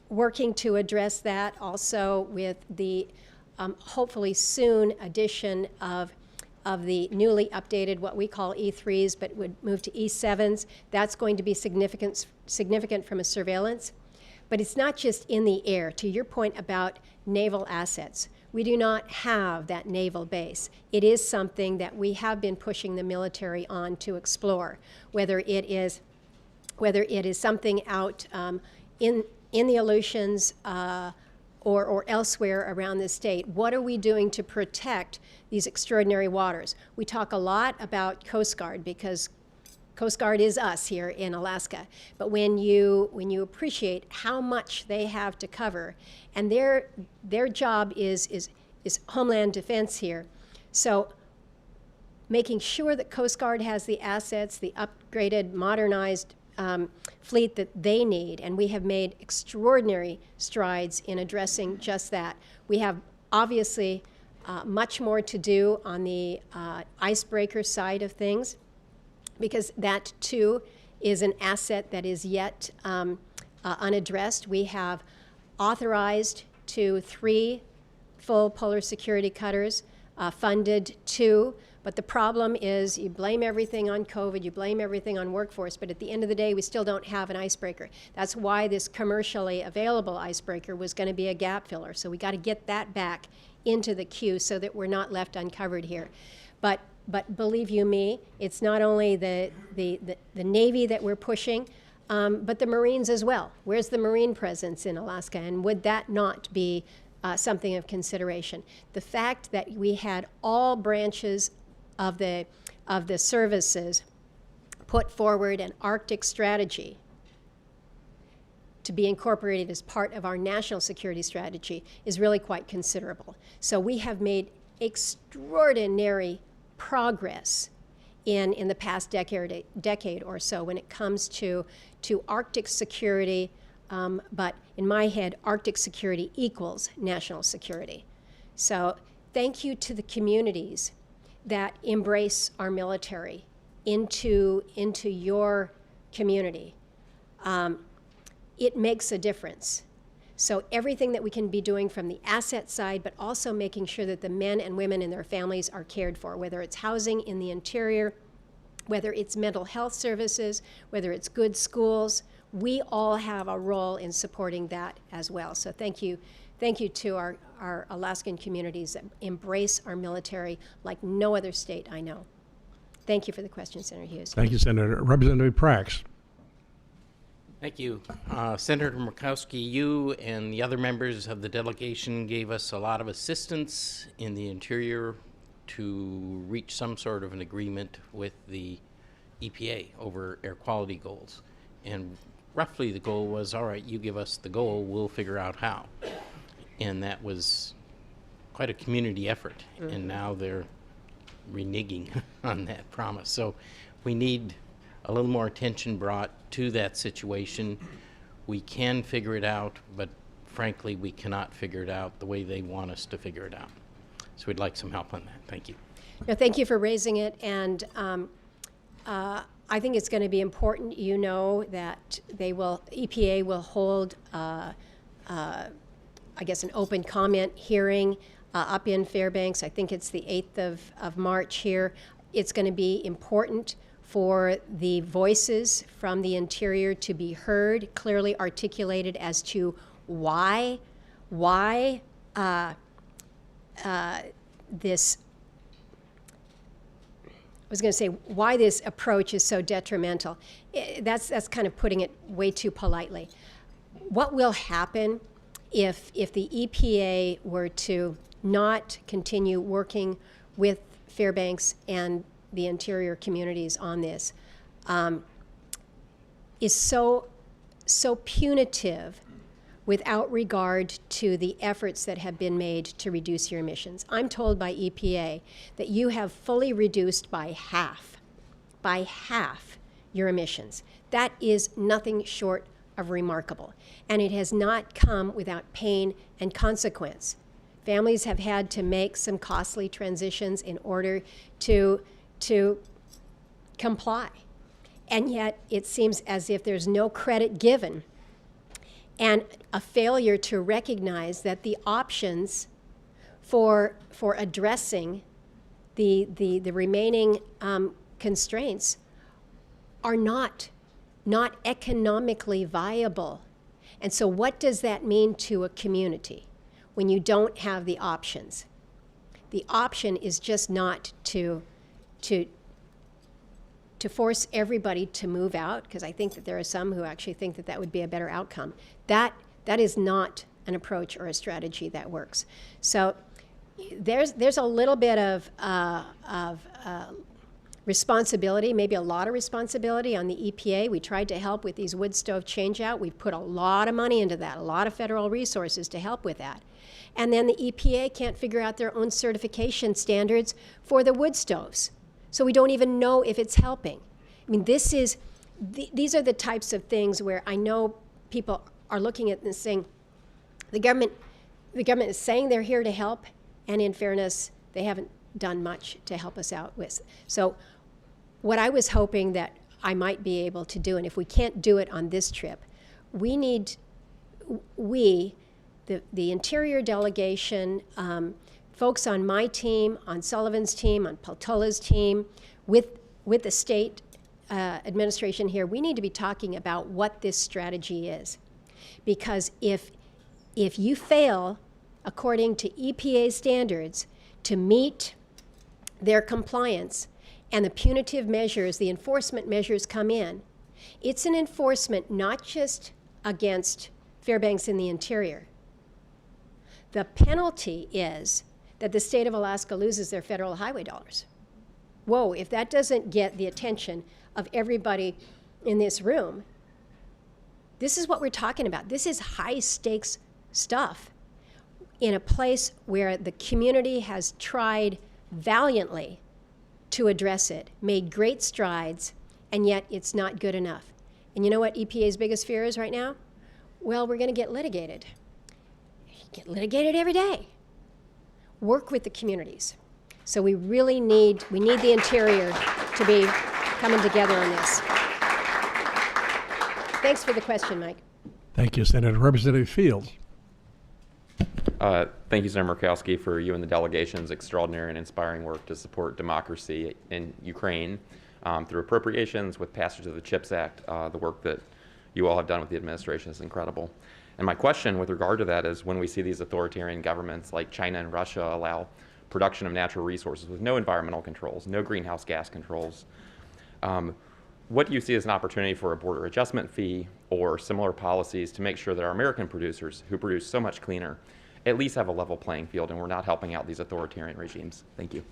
working to address that also with the hopefully soon addition of the newly updated, what we call E3s, but would move to E7s. That's going to be significant from a surveillance. But it's not just in the air. To your point about naval assets, we do not have that naval base. It is something that we have been pushing the military on to explore, whether it is something out in the Aleutians or elsewhere around the state. What are we doing to protect these extraordinary waters? We talk a lot about Coast Guard because Coast Guard is us here in Alaska. But when you appreciate how much they have to cover, and their job is homeland defense here, so making sure that Coast Guard has the assets, the upgraded, modernized fleet that they need, and we have made extraordinary strides in addressing just that. We have obviously much more to do on the icebreaker side of things, because that too is an asset that is yet unaddressed. We have authorized 3 full polar security cutters, funded 2, but the problem is you blame everything on COVID, you blame everything on workforce, but at the end of the day, we still don't have an icebreaker. That's why this commercially available icebreaker was going to be a gap filler. So we got to get that back into the queue so that we're not left uncovered here. But believe you me, it's not only the Navy that we're pushing, but the Marines as well. Where's the Marine presence in Alaska? And would that not be something of consideration? The fact that we had all branches of the services put forward an Arctic strategy to be incorporated as part of our national security strategy is really quite considerable. So we have made extraordinary progress in the past decade or so when it comes to Arctic security, but in my head, Arctic security equals national security. So thank you to the communities that embrace our military into your community. It makes a difference. So everything that we can be doing from the asset side, but also making sure that the men and women and their families are cared for, whether it's housing in the interior, whether it's mental health services, whether it's good schools, we all have a role in supporting that as well. So thank you to our Alaskan communities that embrace our military like no other state I know. Thank you for the question, Senator Hughes. Thank you, Senator. Representative Prax. Thank you. Senator Murkowski, you and the other members of the delegation gave us a lot of assistance in the interior to reach some sort of an agreement with the EPA over air quality goals. And roughly the goal was, all right, you give us the goal, we'll figure out how. And that was quite a community effort. Mm-hmm. And now they're reneging on that promise. So we need a little more attention brought to that situation. We can figure it out, but frankly, we cannot figure it out the way they want us to figure it out. So we'd like some help on that. Thank you. No, thank you for raising it. And I think it's going to be important, you know, that EPA will hold, I guess, an open comment hearing up in Fairbanks. I think it's the 8th of March here. It's going to be important for the voices from the interior to be heard, clearly articulated as to why this, I was going to say why this approach is so detrimental. That's kind of putting it way too politely. What will happen if the EPA were to not continue working with Fairbanks and the interior communities on this, is so punitive without regard to the efforts that have been made to reduce your emissions. I'm told by EPA that you have fully reduced by half your emissions. That is nothing short of remarkable. And it has not come without pain and consequence. Families have had to make some costly transitions in order to comply. And yet it seems as if there's no credit given and a failure to recognize that the options for addressing the remaining constraints are not economically viable. And so what does that mean to a community when you don't have the options? The option is just not to force everybody to move out, because I think that there are some who actually think that that would be a better outcome. That is not an approach or a strategy that works. So there's a little bit of responsibility, maybe a lot of responsibility on the EPA. We tried to help with these wood stove changeout. We've put a lot of money into that, a lot of federal resources to help with that. And then the EPA can't figure out their own certification standards for the wood stoves. So we don't even know if it's helping. I mean, these are the types of things where I know people are looking at this saying, the government is saying they're here to help, and in fairness, they haven't done much to help us out with. So what I was hoping that I might be able to do, and if we can't do it on this trip, the Interior delegation, folks on my team, on Sullivan's team, on Peltola's team, with the state administration here, we need to be talking about what this strategy is. Because if you fail, according to EPA standards, to meet their compliance and the punitive measures, the enforcement measures come in, it's an enforcement not just against Fairbanks in the Interior. The penalty is that the state of Alaska loses their federal highway dollars. Whoa, if that doesn't get the attention of everybody in this room, this is what we're talking about. This is high stakes stuff in a place where the community has tried valiantly to address it, made great strides, and yet it's not good enough. And you know what EPA's biggest fear is right now? Well, we're going to get litigated. Get litigated every day. Work with the communities. So we really need the Interior to be coming together on this. Thanks for the question, Mike. Thank you, Senator. Representative Fields. Thank you, Senator Murkowski, for you and the delegation's extraordinary and inspiring work to support democracy in Ukraine through appropriations, with passage of the CHIPS Act. The work that you all have done with the administration is incredible. And my question with regard to that is, when we see these authoritarian governments like China and Russia allow production of natural resources with no environmental controls, no greenhouse gas controls, what do you see as an opportunity for a border adjustment fee or similar policies to make sure that our American producers, who produce so much cleaner, at least have a level playing field and we're not helping out these authoritarian regimes? Thank you.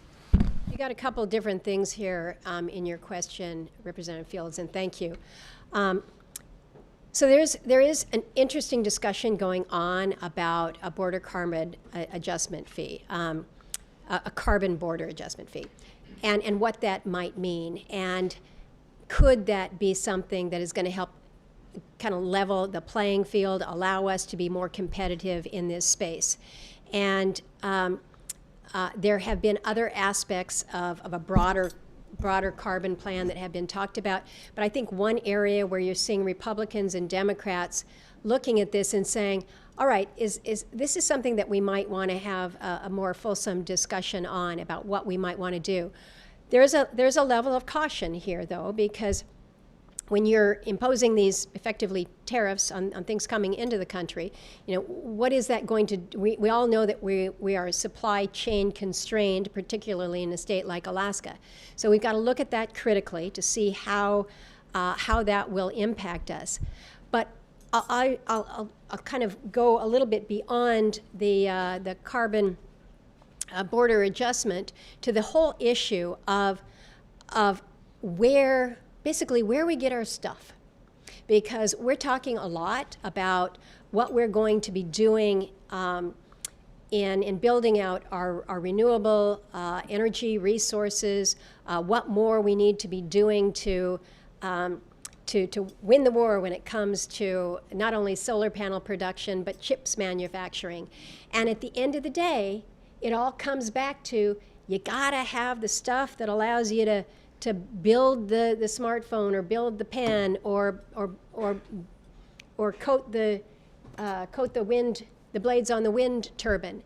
You got a couple different things here in your question, Representative Fields, and thank you. So there is an interesting discussion going on about a border carbon adjustment fee, a carbon border adjustment fee, and what that might mean. And could that be something that is going to help kind of level the playing field, allow us to be more competitive in this space? And there have been other aspects of a broader carbon plan that have been talked about. But I think one area where you're seeing Republicans and Democrats looking at this and saying, all right, this is something that we might want to have a more fulsome discussion on, about what we might want to do. There's a level of caution here, though, because when you're imposing these effectively tariffs on things coming into the country, you know, what is that going to do? We all know that we are supply chain constrained, particularly in a state like Alaska. So we've got to look at that critically to see how that will impact us. But I'll kind of go a little bit beyond the carbon border adjustment to the whole issue of basically where we get our stuff. Because we're talking a lot about what we're going to be doing in building out our renewable energy resources, what more we need to be doing to win the war when it comes to not only solar panel production, but chips manufacturing. And at the end of the day, it all comes back to you gotta have the stuff that allows you to build the smartphone or build the pen or coat the blades on the wind turbine.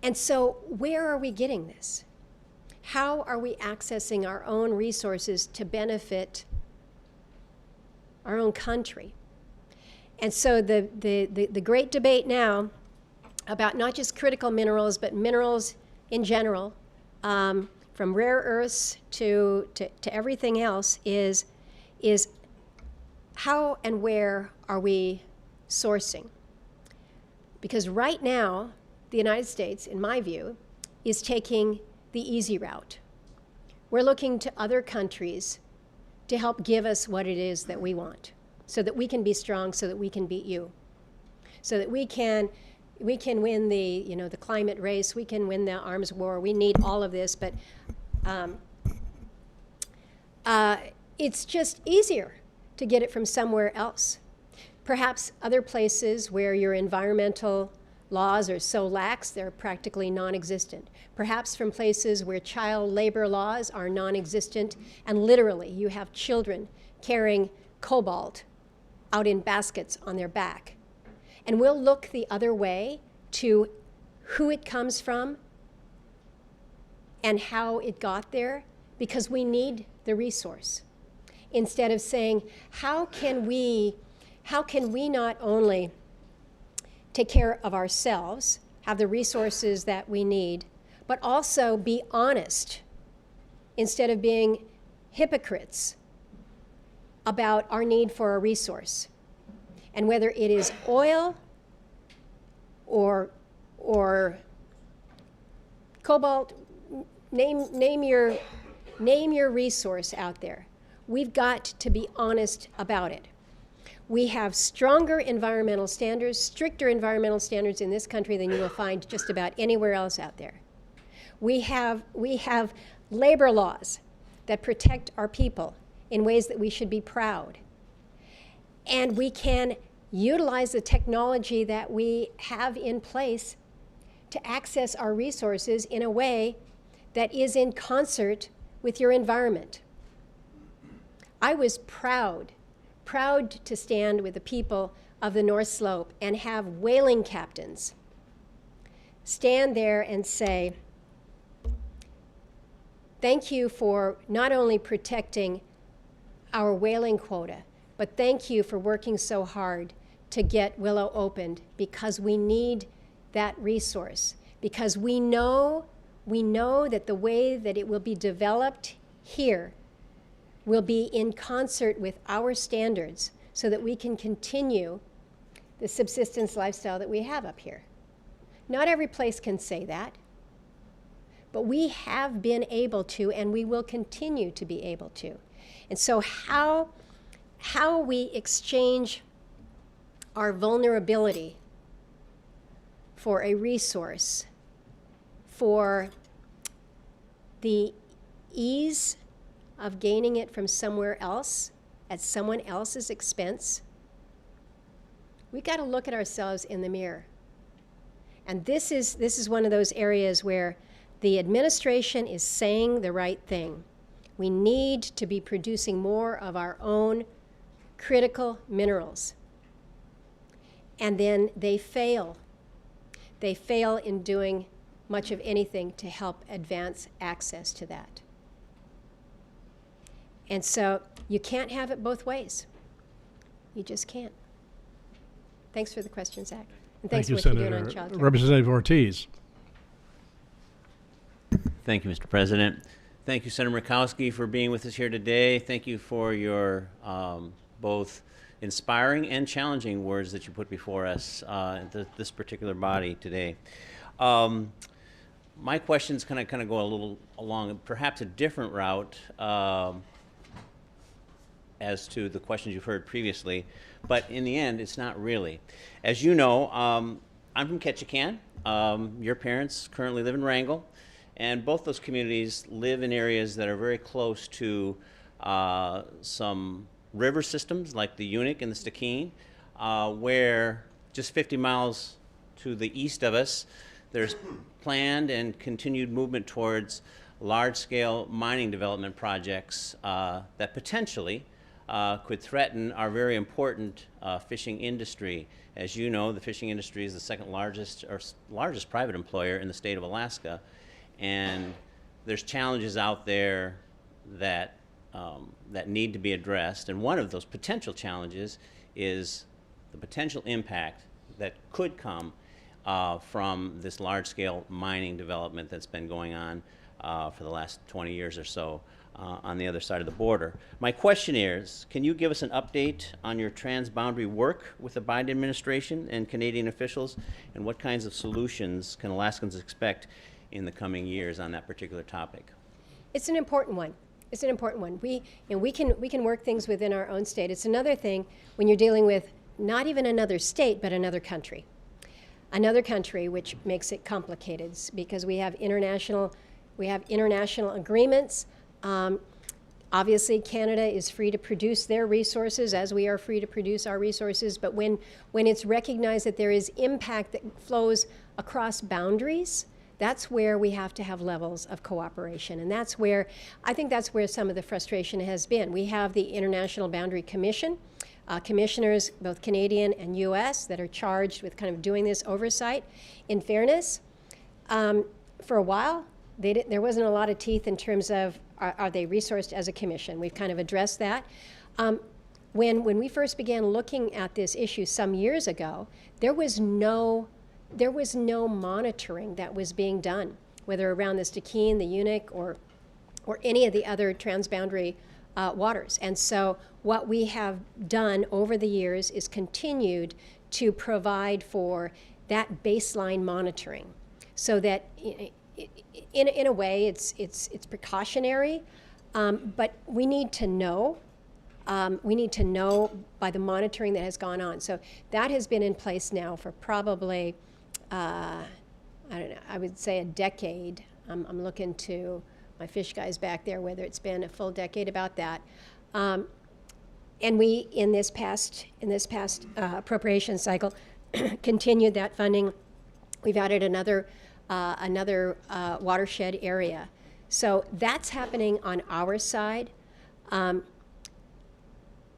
And so where are we getting this? How are we accessing our own resources to benefit our own country? And so the great debate now about not just critical minerals, but minerals in general, from rare earths to everything else, is how and where are we sourcing? Because right now, the United States, in my view, is taking the easy route. We're looking to other countries to help give us what it is that we want, so that we can be strong, so that we can beat you, so that we can win the climate race, we can win the arms war. We need all of this, but it's just easier to get it from somewhere else. Perhaps other places where your environmental laws are so lax they're practically non-existent. Perhaps from places where child labor laws are non-existent, and literally you have children carrying cobalt out in baskets on their back. And we'll look the other way to who it comes from and how it got there, because we need the resource. Instead of saying, how can we not only take care of ourselves, have the resources that we need, but also be honest instead of being hypocrites about our need for a resource. And whether it is oil or cobalt, name your resource out there. We've got to be honest about it. We have stronger environmental standards, stricter environmental standards in this country than you will find just about anywhere else out there. We have labor laws that protect our people in ways that we should be proud. And we can utilize the technology that we have in place to access our resources in a way that is in concert with your environment. I was proud to stand with the people of the North Slope and have whaling captains stand there and say, thank you for not only protecting our whaling quota, but thank you for working so hard to get Willow opened, because we need that resource. Because we know that the way that it will be developed here will be in concert with our standards so that we can continue the subsistence lifestyle that we have up here. Not every place can say that, but we have been able to, and we will continue to be able to. And so how we exchange our vulnerability for a resource, for the ease of gaining it from somewhere else at someone else's expense, we've got to look at ourselves in the mirror. And this is one of those areas where the administration is saying the right thing. We need to be producing more of our own critical minerals. And then they fail. They fail in doing much of anything to help advance access to that. And so you can't have it both ways. You just can't. Thanks for the question, Zach. And thanks for what you're doing on child care. Representative Ortiz. Thank you, Mr. President. Thank you, Senator Murkowski, for being with us here today. Thank you for your both inspiring and challenging words that you put before us, this particular body today. My questions kind of go a little along perhaps a different route. as to the questions you've heard previously, but in the end, it's not really. As you know, I'm from Ketchikan. Your parents currently live in Wrangell, and both those communities live in areas that are very close to some river systems like the Unic and the Stikine, where just 50 miles to the east of us, there's planned and continued movement towards large-scale mining development projects that potentially could threaten our very important fishing industry. As you know, the fishing industry is the second largest or largest private employer in the state of Alaska, and there's challenges out there that that need to be addressed. And one of those potential challenges is the potential impact that could come from this large-scale mining development that's been going on for the last 20 years or so on the other side of the border. My question is, can you give us an update on your transboundary work with the Biden administration and Canadian officials, and what kinds of solutions can Alaskans expect in the coming years on that particular topic? It's an important one. It's an important one. We can work things within our own state. It's another thing when you're dealing with not even another state, but another country. Another country, which makes it complicated because we have international agreements. Obviously, Canada is free to produce their resources as we are free to produce our resources. But when it's recognized that there is impact that flows across boundaries, that's where we have to have levels of cooperation. And I think that's where some of the frustration has been. We have the International Boundary Commission, commissioners, both Canadian and U.S., that are charged with kind of doing this oversight. In fairness, for a while, there wasn't a lot of teeth in terms of are they resourced as a commission. We've kind of addressed that. When we first began looking at this issue some years ago, there was no monitoring that was being done, whether around the Stikine, the Unic, or any of the other transboundary waters. And so what we have done over the years is continued to provide for that baseline monitoring, so that in a way it's precautionary, but we need to know. We need to know by the monitoring that has gone on. So that has been in place now for probably, I don't know, I would say a decade. I'm looking to my fish guys back there, whether it's been a full decade about that. And we, in this past appropriation cycle, continued that funding. We've added another watershed area. So that's happening on our side.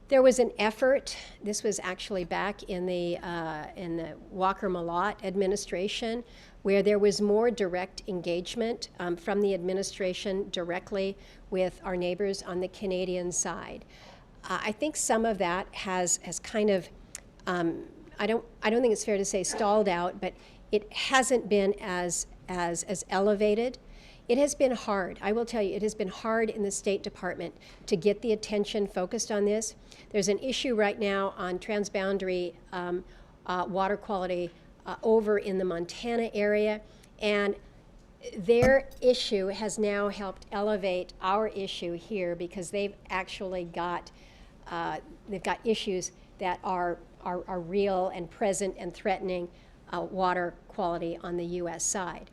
There was an effort. This was actually back in the Walker-Malott administration, where there was more direct engagement from the administration directly with our neighbors on the Canadian side. I think some of that has kind of, I don't think it's fair to say stalled out, but it hasn't been as elevated. It has been hard. I will tell you, it has been hard in the State Department to get the attention focused on this. There's an issue right now on transboundary water quality over in the Montana area, and their issue has now helped elevate our issue here, because they've actually got issues that are real and present and threatening water quality on the U.S. side.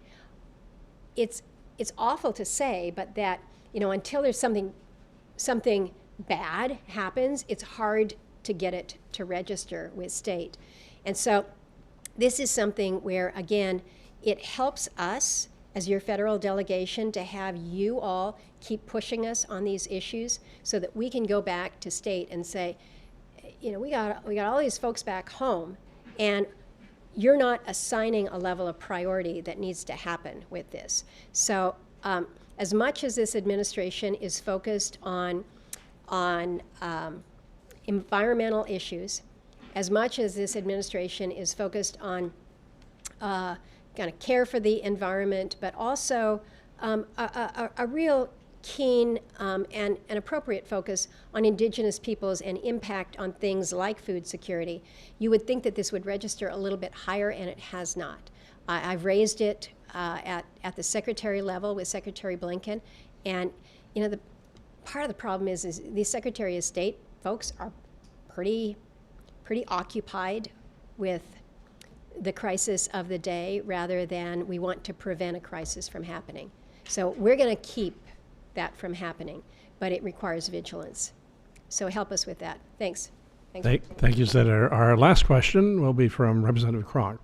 It's awful to say, but that, until there's something bad happens, it's hard to get it to register with state. And so this is something where, again, it helps us as your federal delegation to have you all keep pushing us on these issues, so that we can go back to state and say, we got all these folks back home, and you're not assigning a level of priority that needs to happen with this. So as much as this administration is focused on environmental issues, as much as this administration is focused on kind of care for the environment, but also a real keen and appropriate focus on Indigenous peoples and impact on things like food security, you would think that this would register a little bit higher, and it has not. I've raised it at the Secretary level with Secretary Blinken, and the part of the problem is the Secretary of State folks are pretty occupied with the crisis of the day rather than we want to prevent a crisis from happening. So we're going to keep that from happening, but it requires vigilance. So help us with that. Thanks. Thank you, Senator. Our last question will be from Representative Cronk.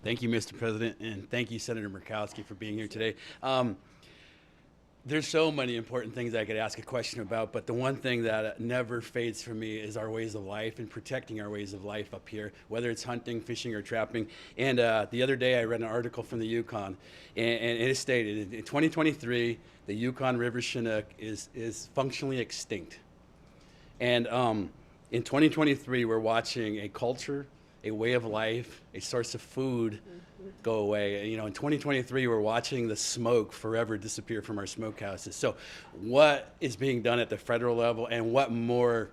Thank you, Mr. President, and thank you, Senator Murkowski, for being here today. There's so many important things I could ask a question about, but the one thing that never fades for me is our ways of life and protecting our ways of life up here, whether it's hunting, fishing, or trapping. And the other day I read an article from the Yukon, and it stated in 2023, the Yukon River Chinook is functionally extinct. And in 2023, we're watching a culture, a way of life, a source of food go away. And, in 2023, we're watching the smoke forever disappear from our smokehouses. So what is being done at the federal level, and what more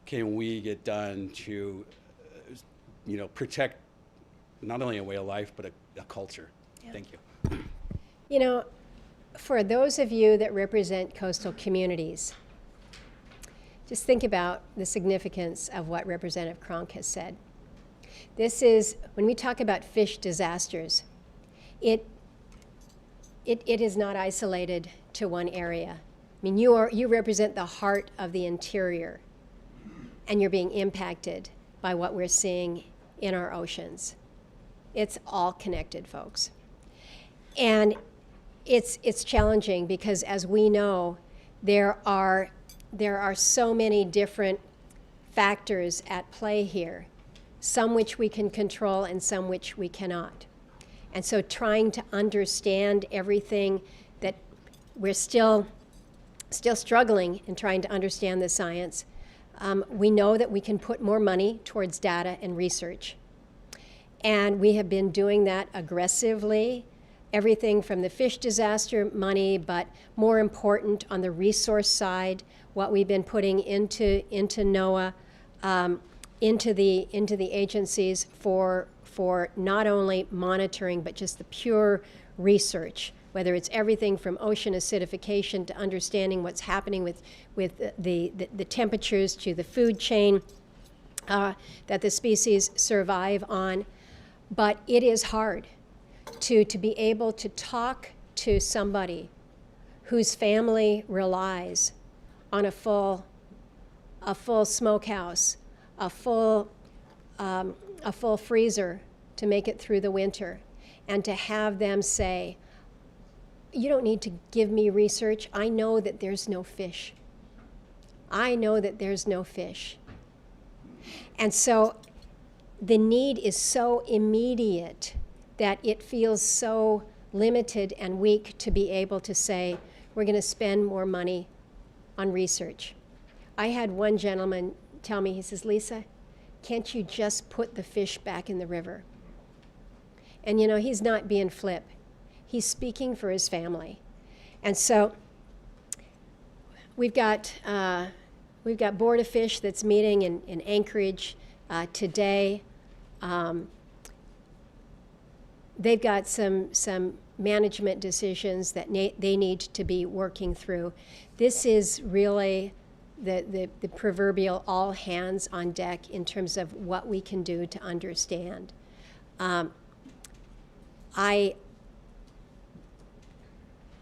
can we get done to, protect not only a way of life, but a culture? Yeah. Thank you. For those of you that represent coastal communities, just think about the significance of what Representative Cronk has said. This is, when we talk about fish disasters, it is not isolated to one area. I mean, you represent the heart of the interior, and you're being impacted by what we're seeing in our oceans. It's all connected, folks. And it's challenging because, as we know, there are so many different factors at play here, some which we can control and some which we cannot. And so trying to understand everything that we're still struggling in trying to understand the science, we know that we can put more money towards data and research. And we have been doing that aggressively, everything from the fish disaster money, but more important on the resource side, what we've been putting into NOAA, into the agencies for not only monitoring, but just the pure research, whether it's everything from ocean acidification to understanding what's happening with the temperatures to the food chain that the species survive on. But it is hard to be able to talk to somebody whose family relies on a full smokehouse, a full freezer to make it through the winter, and to have them say, you don't need to give me research. I know that there's no fish. I know that there's no fish. And so the need is so immediate that it feels so limited and weak to be able to say, we're going to spend more money on research. I had one gentleman tell me, he says, Lisa, can't you just put the fish back in the river? And he's not being flip. He's speaking for his family. And so we've got Board of Fish that's meeting in Anchorage today. They've got some management decisions that they need to be working through. This is really the proverbial all hands on deck in terms of what we can do to understand.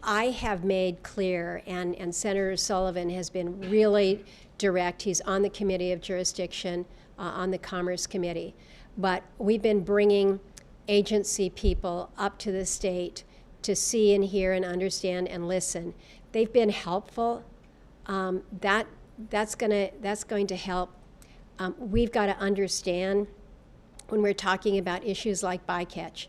I have made clear, and Senator Sullivan has been really direct. He's on the Committee of Jurisdiction, on the Commerce Committee. But we've been bringing agency people up to the state to see and hear and understand and listen. They've been helpful. That's going to help. We've got to understand when we're talking about issues like bycatch,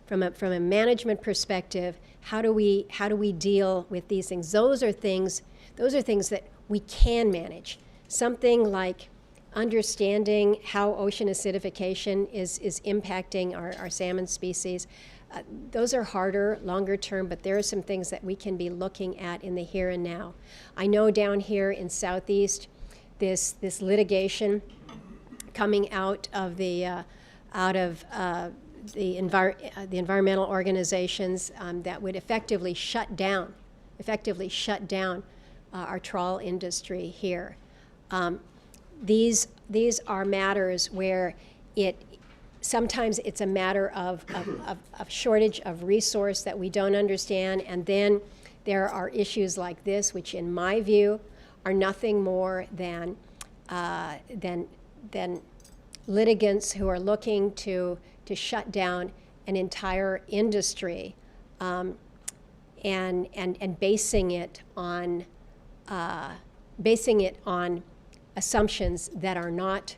from a management perspective, how do we deal with these things? Those are things that we can manage. Something like understanding how ocean acidification is impacting our salmon species. Those are harder, longer term, but there are some things that we can be looking at in the here and now. I know down here in Southeast, this litigation coming out of the environmental organizations that would effectively shut down our trawl industry here. These are matters where sometimes it's a matter of shortage of resource that we don't understand, and then there are issues like this, which in my view are nothing more than litigants who are looking to shut down an entire industry, and basing it on assumptions that are not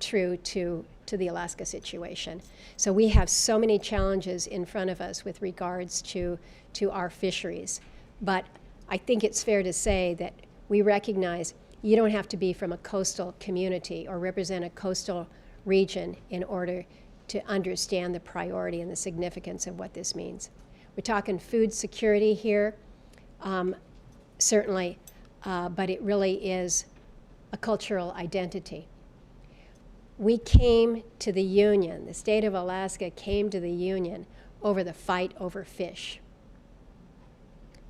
true to the Alaska situation. So we have so many challenges in front of us with regards to our fisheries. But I think it's fair to say that we recognize you don't have to be from a coastal community or represent a coastal region in order to understand the priority and the significance of what this means. We're talking food security here, certainly, but it really is a cultural identity. We came to the Union, the state of Alaska came to the Union over the fight over fish.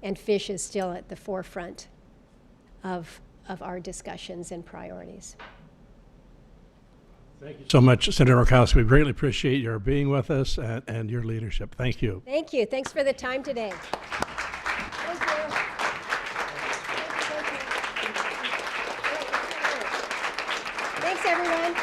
And fish is still at the forefront of our discussions and priorities. Thank you so much, Senator Murkowski. We greatly appreciate your being with us and your leadership. Thank you. Thank you. Thanks for the time today. Thank you. Thanks, everyone.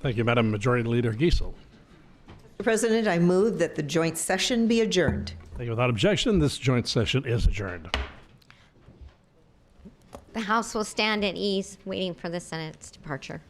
Thank you, Madam Majority Leader Giesel. Mr. President, I move that the joint session be adjourned. Thank you. Without objection, this joint session is adjourned. The House will stand at ease, waiting for the Senate's departure.